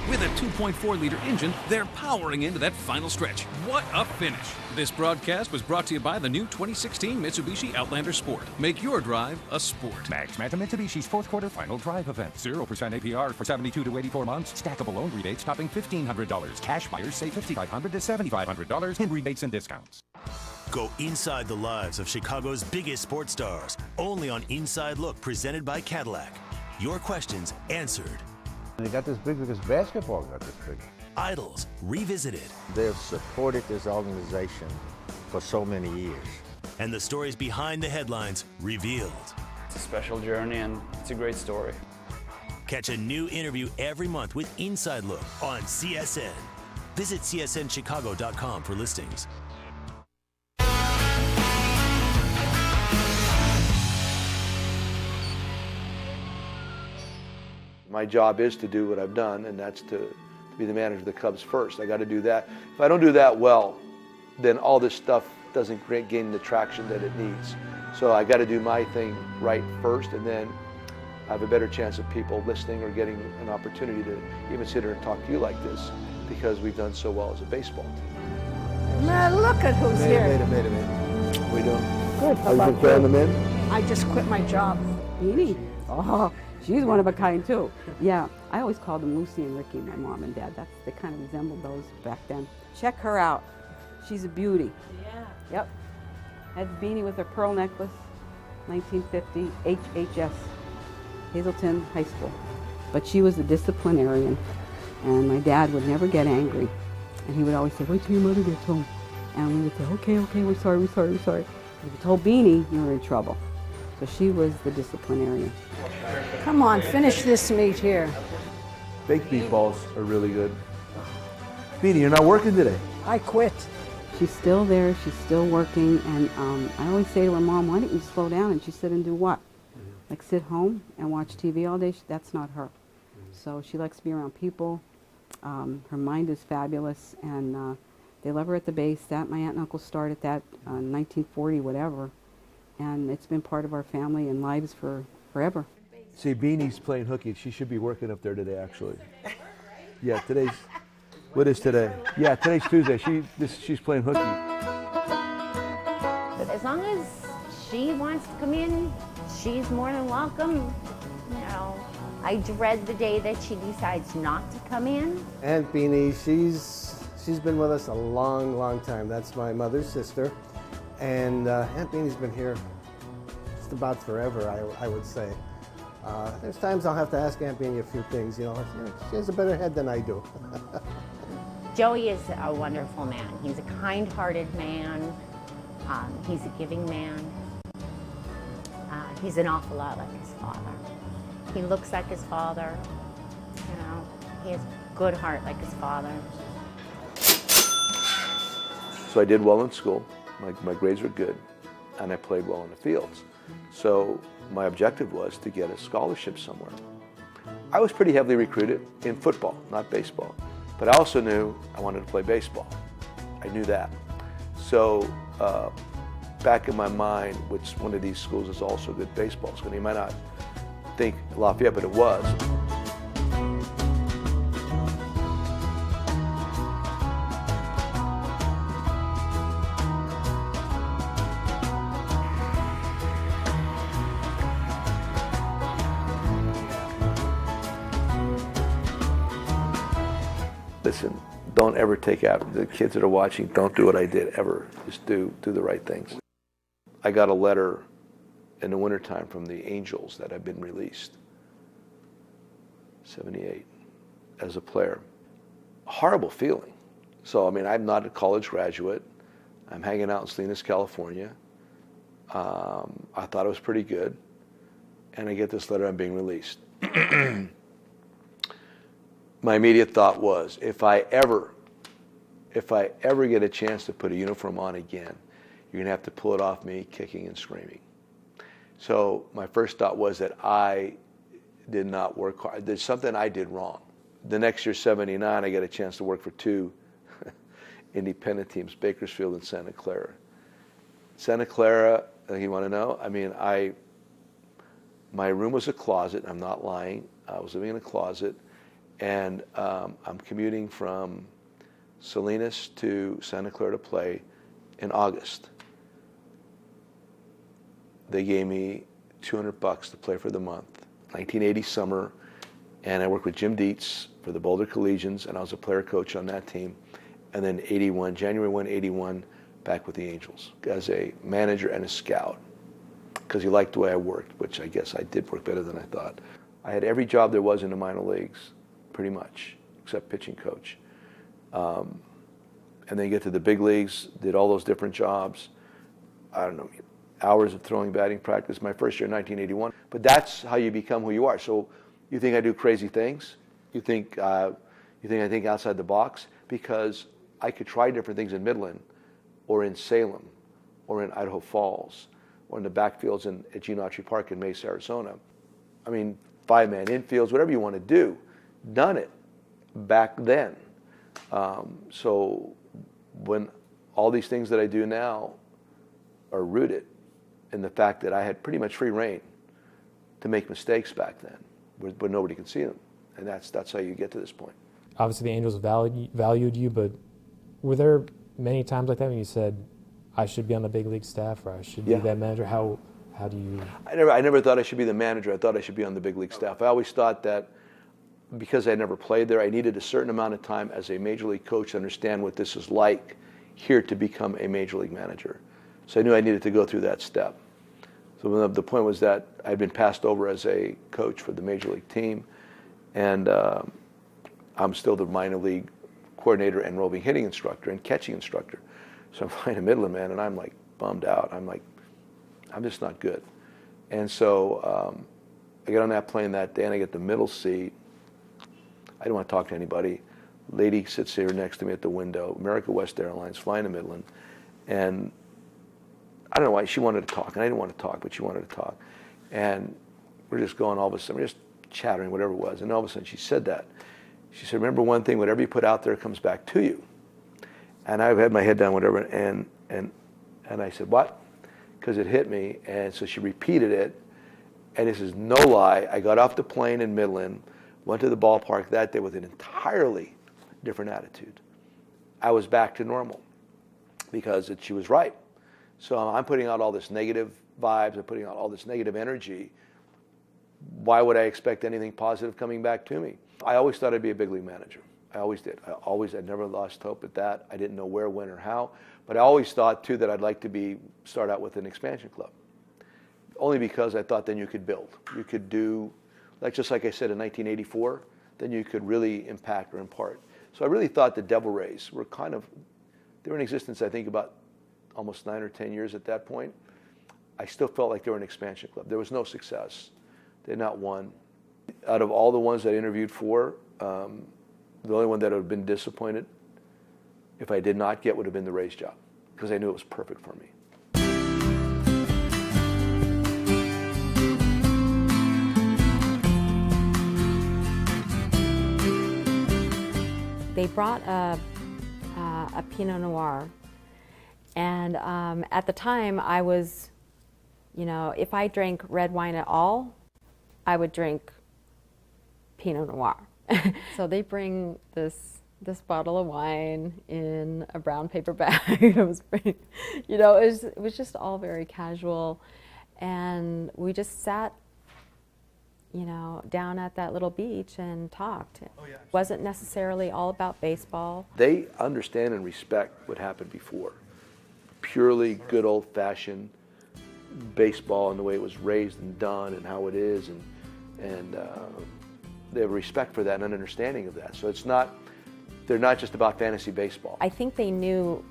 With a 2.4-liter engine, they're powering into that final stretch. What a finish. This broadcast was brought to you by the new 2016 Mitsubishi Outlander Sport. Make your drive a sport. Max Manta Mitsubishi's fourth quarter final drive event. 0% APR for 72 to 84 months. Stackable loan rebates topping $1,500. Cash buyers save $5,500 to $7,500 in rebates and discounts. Go inside the lives of Chicago's biggest sports stars. Only on Inside Look, presented by Cadillac. Your questions answered. They got this big because basketball got this big. Idols revisited. They have supported this organization for so many years. And the stories behind the headlines revealed. It's a special journey and it's a great story. Catch a new interview every month with Inside Look on CSN. Visit csnchicago.com for listings. My job is to do what I've done, and that's to be the manager of the Cubs first. I got to do that. If I don't do that well, then all this stuff doesn't gain the traction that it needs. So I got to do my thing right first, and then I have a better chance of people listening or getting an opportunity to even sit here and talk to you like this, because we've done so well as a baseball team. Man, look at who's here. Wait a minute. What are we doing? Good. Are you preparing them in? I just quit my job. Beanie? Oh, she's one of a kind too. Yeah, I always called them Lucy and Ricky, my mom and dad. They kind of resembled those back then. Check her out. She's a beauty. Yeah. Yep. Had the beanie with her pearl necklace, 1950, HHS, Hazleton High School. But she was a disciplinarian, and my dad would never get angry. And he would always say, wait till your mother gets home. And we would say, okay, we're sorry. If you told Beanie, you were in trouble. So she was the disciplinarian. Come on, finish this meat here. Baked meatballs are really good. Beanie, you're not working today. I quit. She's still there, she's still working, and I always say to her, Mom, why don't you slow down? And she said, and do what? like sit home and watch TV all day. That's not her. So she likes to be around people. Her mind is fabulous, and they love her at the base. That my aunt and uncle started that 1940, whatever, and it's been part of our family and lives for forever. See, Beanie's playing hooky. She should be working up there today, actually. Yeah, what is today? Yeah, today's Tuesday. She's playing hooky. But as long as she wants to come in, she's more than welcome. You know, I dread the day that she decides not to come in. Aunt Beanie, she's been with us a long, long time. That's my mother's sister. And Aunt Beanie's been here just about forever, I would say. There's times I'll have to ask Aunt Beanie a few things, you know. She has a better head than I do. Joey is a wonderful man. He's a kind-hearted man. He's a giving man. He's an awful lot like his father. He looks like his father. You know, he has a good heart like his father. So I did well in school. My grades were good, and I played well in the fields. So my objective was to get a scholarship somewhere. I was pretty heavily recruited in football, not baseball. But I also knew I wanted to play baseball. I knew that. So back in my mind, which one of these schools is also good baseball school. You might not think Lafayette, but it was. Listen, don't ever take out the kids that are watching. Don't do what I did ever. Just do the right things. I got a letter in the wintertime from the Angels that I've been released. 78 as a player. Horrible feeling. So, I mean, I'm not a college graduate. I'm hanging out in Salinas, California. I thought it was pretty good. And I get this letter, I'm being released. My immediate thought was, if I ever get a chance to put a uniform on again, you're gonna have to pull it off me kicking and screaming. So my first thought was that I did not work hard. There's something I did wrong. The next year, 79, I got a chance to work for two independent teams, Bakersfield and Santa Clara. Santa Clara, you wanna know? I mean, my room was a closet, I'm not lying. I was living in a closet. And I'm commuting from Salinas to Santa Clara to play in August. They gave me $200 to play for the month. 1980 summer, and I worked with Jim Dietz for the Boulder Collegians, and I was a player coach on that team. And then January 1, 81, back with the Angels as a manager and a scout, because he liked the way I worked, which I guess I did work better than I thought. I had every job there was in the minor leagues, pretty much, except pitching coach. And then you get to the big leagues, did all those different jobs. I don't know, hours of throwing batting practice, my first year in 1981. But that's how you become who you are. So you think I do crazy things? You think I think outside the box? Because I could try different things in Midland, or in Salem, or in Idaho Falls, or in the backfields at Gene Autry Park in Mesa, Arizona. I mean, 5-man infields, whatever you want to do. Done it back then. So when all these things that I do now are rooted in the fact that I had pretty much free reign to make mistakes back then, but nobody can see them. And that's how you get to this point. Obviously the Angels valued you, but were there many times like that when you said, I should be on the big league staff, or I should be that manager? How do you? I never thought I should be the manager. I thought I should be on the big league staff. I always thought that because I never played there, I needed a certain amount of time as a major league coach to understand what this is like here to become a major league manager. So I knew I needed to go through that step. So the point was that I'd been passed over as a coach for the major league team, and I'm still the minor league coordinator and roving hitting instructor and catching instructor. So I'm playing in Midland, man, and I'm like bummed out. I'm like, I'm just not good. And so I get on that plane that day, and I get the middle seat. I don't want to talk to anybody. Lady sits here next to me at the window, America West Airlines, flying to Midland. And I don't know why, she wanted to talk, and I didn't want to talk, but she wanted to talk. And we're just going all of a sudden, we're just chattering, whatever it was. And all of a sudden she said that. She said, remember one thing, whatever you put out there comes back to you. And I had my head down, whatever, and I said, what? Because it hit me. And so she repeated it. And this is no lie. I got off the plane in Midland, went to the ballpark that day with an entirely different attitude. I was back to normal because she was right. So I'm putting out all this negative vibes, I'm putting out all this negative energy. Why would I expect anything positive coming back to me? I always thought I'd be a big league manager. I always did. I never lost hope at that. I didn't know where, when, or how. But I always thought, too, that I'd like to start out with an expansion club. Only because I thought then you could build. You could do, just like I said in 1984, then you could really impact or impart. So I really thought the Devil Rays were they were in existence, I think, about almost 9 or 10 years at that point. I still felt like they were an expansion club. There was no success. They had not won. Out of all the ones I interviewed for, the only one that would have been disappointed if I did not get would have been the Rays job, because I knew it was perfect for me. They brought a Pinot Noir, and at the time I was, if I drank red wine at all, I would drink Pinot Noir. So they bring this bottle of wine in a brown paper bag. It was pretty, it was just all very casual, and we just sat down at that little beach and talked. It wasn't necessarily all about baseball. They understand and respect what happened before. Purely good old-fashioned baseball and the way it was raised and done and how it is, and they have respect for that and an understanding of that. So they're not just about fantasy baseball. I think they knew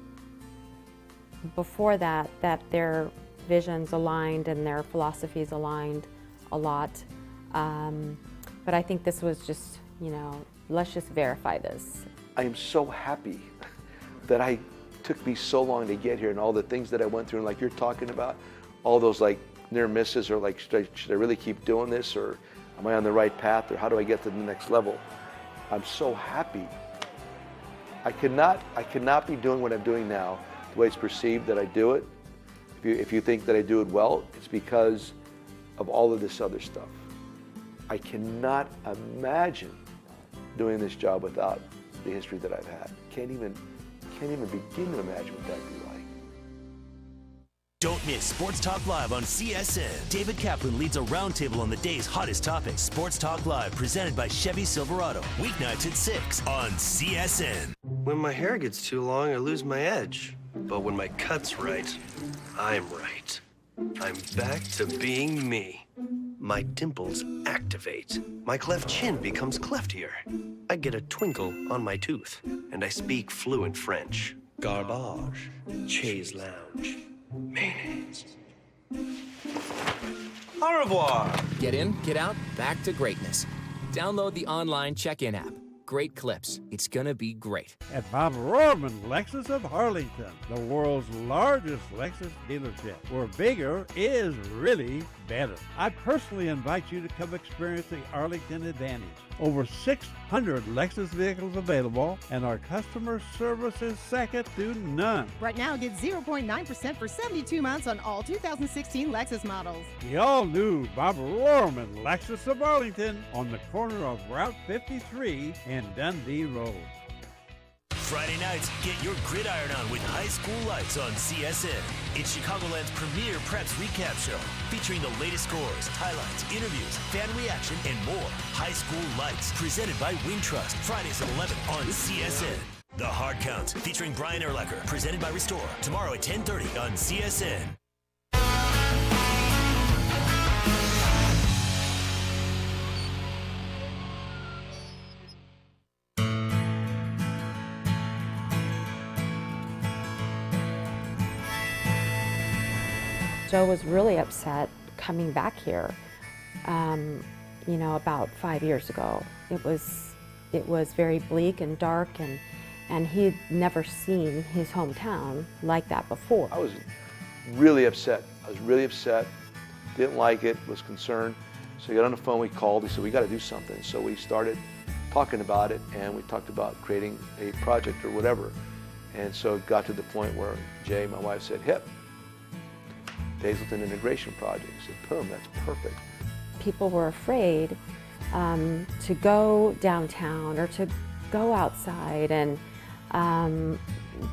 before that their visions aligned and their philosophies aligned a lot. But I think this was just, let's just verify this. I am so happy that it took me so long to get here, and all the things that I went through, and like you're talking about, all those near misses, or should I really keep doing this, or am I on the right path, or how do I get to the next level? I'm so happy. I cannot be doing what I'm doing now the way it's perceived that I do it. If you think that I do it well, it's because of all of this other stuff. I cannot imagine doing this job without the history that I've had. Can't even begin to imagine what that'd be like. Don't miss Sports Talk Live on CSN. David Kaplan leads a roundtable on the day's hottest topics. Sports Talk Live, presented by Chevy Silverado. Weeknights at 6 on CSN. When my hair gets too long, I lose my edge. But when my cut's right, I'm right. I'm back to being me. My dimples activate. My cleft chin becomes cleftier. I get a twinkle on my tooth. And I speak fluent French. Garbage. Chaise lounge. Mayonnaise. Au revoir. Get in, get out, back to greatness. Download the online check-in app. Great clips. It's gonna be great. At Bob Rohrman Lexus of Harlington, the world's largest Lexus dealership, where bigger is really better. I personally invite you to come experience the Arlington advantage. Over 600 Lexus vehicles available, and our customer service is second to none. Right now, get 0.9% for 72 months on all 2016 Lexus models. The all-new Bob Rohrman Lexus of Arlington on the corner of Route 53 and Dundee Road. Friday nights, get your gridiron on with High School Lights on CSN. It's Chicagoland's premier preps recap show, featuring the latest scores, highlights, interviews, fan reaction, and more. High School Lights, presented by Wintrust, Fridays at 11 on CSN. The Hard Count, featuring Brian Urlacher, presented by Restore, tomorrow at 10:30 on CSN. Joe was really upset coming back here, about 5 years ago. It was very bleak and dark, and he'd never seen his hometown like that before. I was really upset. Didn't like it, was concerned. So we got on the phone, we called, he said, we got to do something. So we started talking about it, and we talked about creating a project or whatever. And so it got to the point where Jay, my wife, said, hip, the Hazleton Integration Project. I said, boom, that's perfect. People were afraid to go downtown or to go outside, and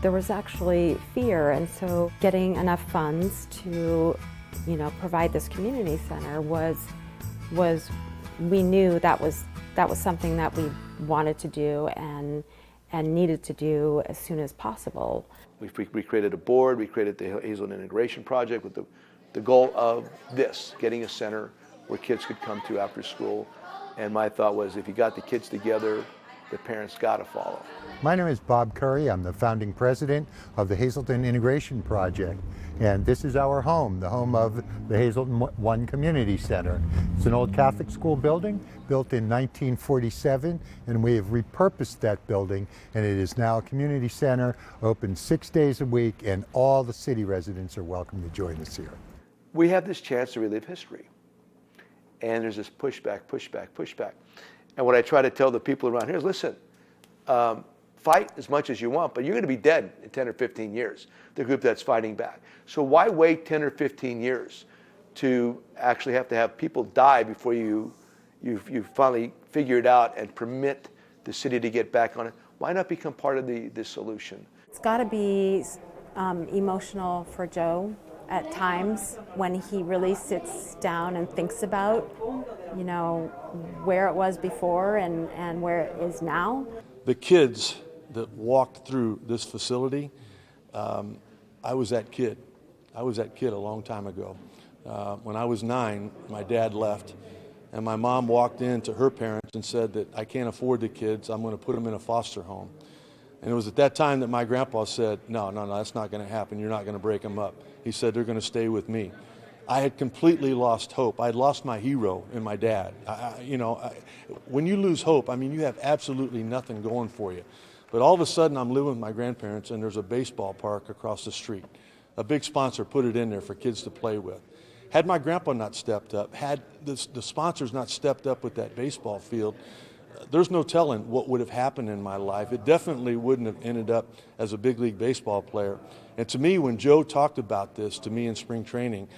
there was actually fear. And so getting enough funds to, provide this community center was we knew that was something that we wanted to do and needed to do as soon as possible. We created a board, we created the Hazleton Integration Project with the goal of this, getting a center where kids could come to after school. And my thought was, if you got the kids together, the parents got to follow. My name is Bob Curry. I'm the founding president of the Hazleton Integration Project. And this is our home, the home of the Hazleton One Community Center. It's an old Catholic school building built in 1947, and we have repurposed that building, and it is now a community center, open 6 days a week, and all the city residents are welcome to join us here. We have this chance to relive history. And there's this pushback. And what I try to tell the people around here is, listen, fight as much as you want, but you're going to be dead in 10 or 15 years, the group that's fighting back. So why wait 10 or 15 years to actually have to have people die before you finally figure it out and permit the city to get back on it? Why not become part of the solution? It's got to be emotional for Joe at times when he really sits down and thinks about, where it was before and where it is now. The kids that walked through this facility, I was that kid. I was that kid a long time ago. When I was 9, my dad left, and my mom walked in to her parents and said that I can't afford the kids, I'm going to put them in a foster home. And it was at that time that my grandpa said, no, that's not going to happen. You're not going to break them up. He said, they're going to stay with me. I had completely lost hope. I had lost my hero in my dad. When you lose hope, you have absolutely nothing going for you. But all of a sudden, I'm living with my grandparents, and there's a baseball park across the street. A big sponsor put it in there for kids to play with. Had my grandpa not stepped up, had the sponsors not stepped up with that baseball field, there's no telling what would have happened in my life. It definitely wouldn't have ended up as a big league baseball player. And to me, when Joe talked about this to me in spring training,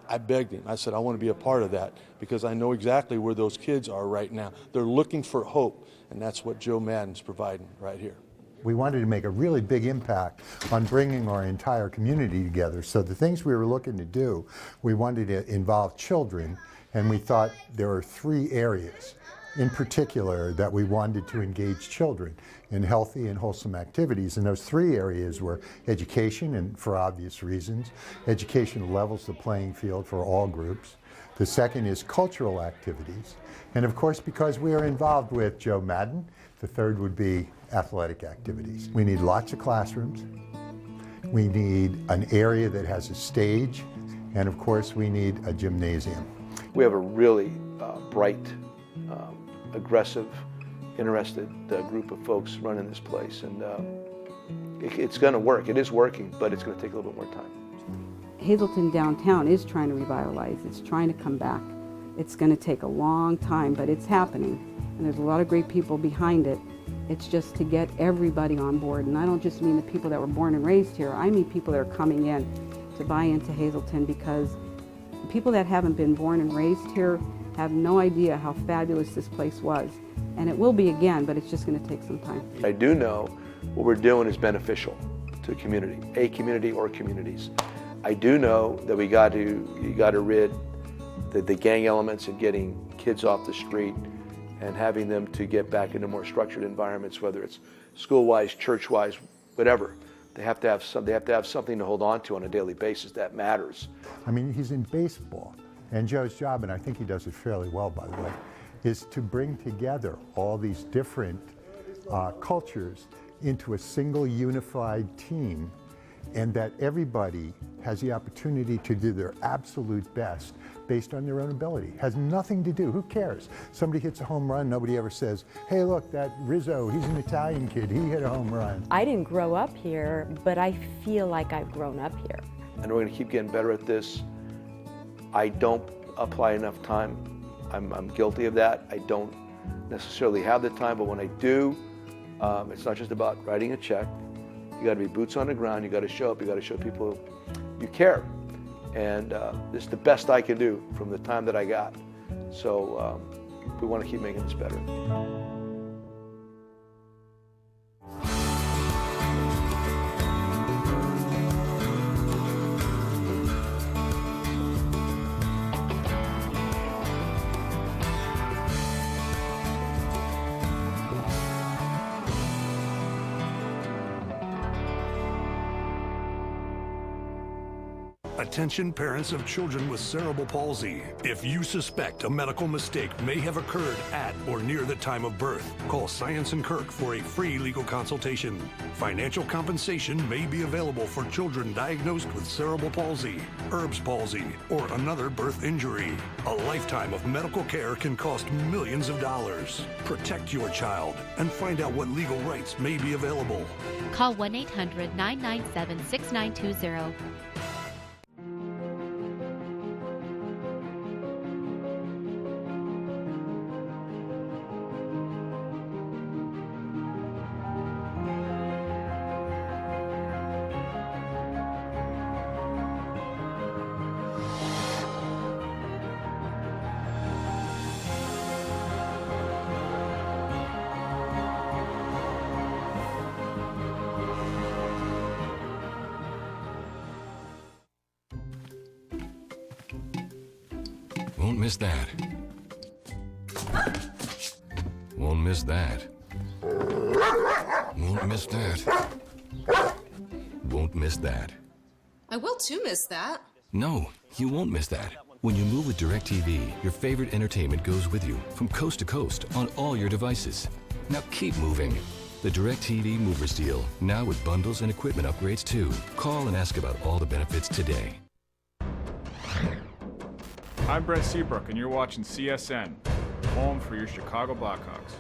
I begged him. I said, I want to be a part of that because I know exactly where those kids are right now. They're looking for hope, and that's what Joe Maddon's providing right here. We wanted to make a really big impact on bringing our entire community together. So the things we were looking to do, we wanted to involve children, and we thought there were 3 areas in particular that we wanted to engage children in healthy and wholesome activities. And those 3 areas were education, and for obvious reasons, education levels the playing field for all groups. The second is cultural activities. And of course, because we are involved with Joe Maddon, the third would be athletic activities. We need lots of classrooms. We need an area that has a stage. And of course, we need a gymnasium. We have a really bright, aggressive, interested group of folks running this place, and it's going to work. It is working, but it's going to take a little bit more time. Hazleton downtown is trying to revitalize. It's trying to come back. It's going to take a long time, but it's happening, and there's a lot of great people behind it. It's just to get everybody on board, and I don't just mean the people that were born and raised here. I mean people that are coming in to buy into Hazleton, because people that haven't been born and raised here have no idea how fabulous this place was. And it will be again, but it's just going to take some time. I do know what we're doing is beneficial to a community or communities. I do know that you got to rid the gang elements and getting kids off the street and having them to get back into more structured environments, whether it's school-wise, church-wise, whatever. They have to have something to hold on to on a daily basis that matters. He's in baseball. And Joe's job, and I think he does it fairly well, by the way, is to bring together all these different cultures into a single unified team, and that everybody has the opportunity to do their absolute best based on their own ability. Has nothing to do, who cares? Somebody hits a home run, nobody ever says, hey look, that Rizzo, he's an Italian kid, he hit a home run. I didn't grow up here, but I feel like I've grown up here. And we're going to keep getting better at this. I don't apply enough time I'm guilty of that. I don't necessarily have the time, but when I do, it's not just about writing a check. You got to be boots on the ground. You got to show up. You got to show people you care. And this is the best I can do from the time that I got. So we want to keep making this better. Attention parents of children with cerebral palsy. If you suspect a medical mistake may have occurred at or near the time of birth, call Science and Kirk for a free legal consultation. Financial compensation may be available for children diagnosed with cerebral palsy, Erb's palsy, or another birth injury. A lifetime of medical care can cost millions of dollars. Protect your child and find out what legal rights may be available. Call 1-800-997-6920. Won't miss that. Won't miss that. Won't miss that. Won't miss that. I will too miss that. No, you won't miss that. When you move with DirecTV, your favorite entertainment goes with you from coast to coast on all your devices. Now keep moving. The DirecTV Movers deal, now with bundles and equipment upgrades too. Call and ask about all the benefits today. I'm Brett Seabrook, and you're watching CSN, home for your Chicago Blackhawks.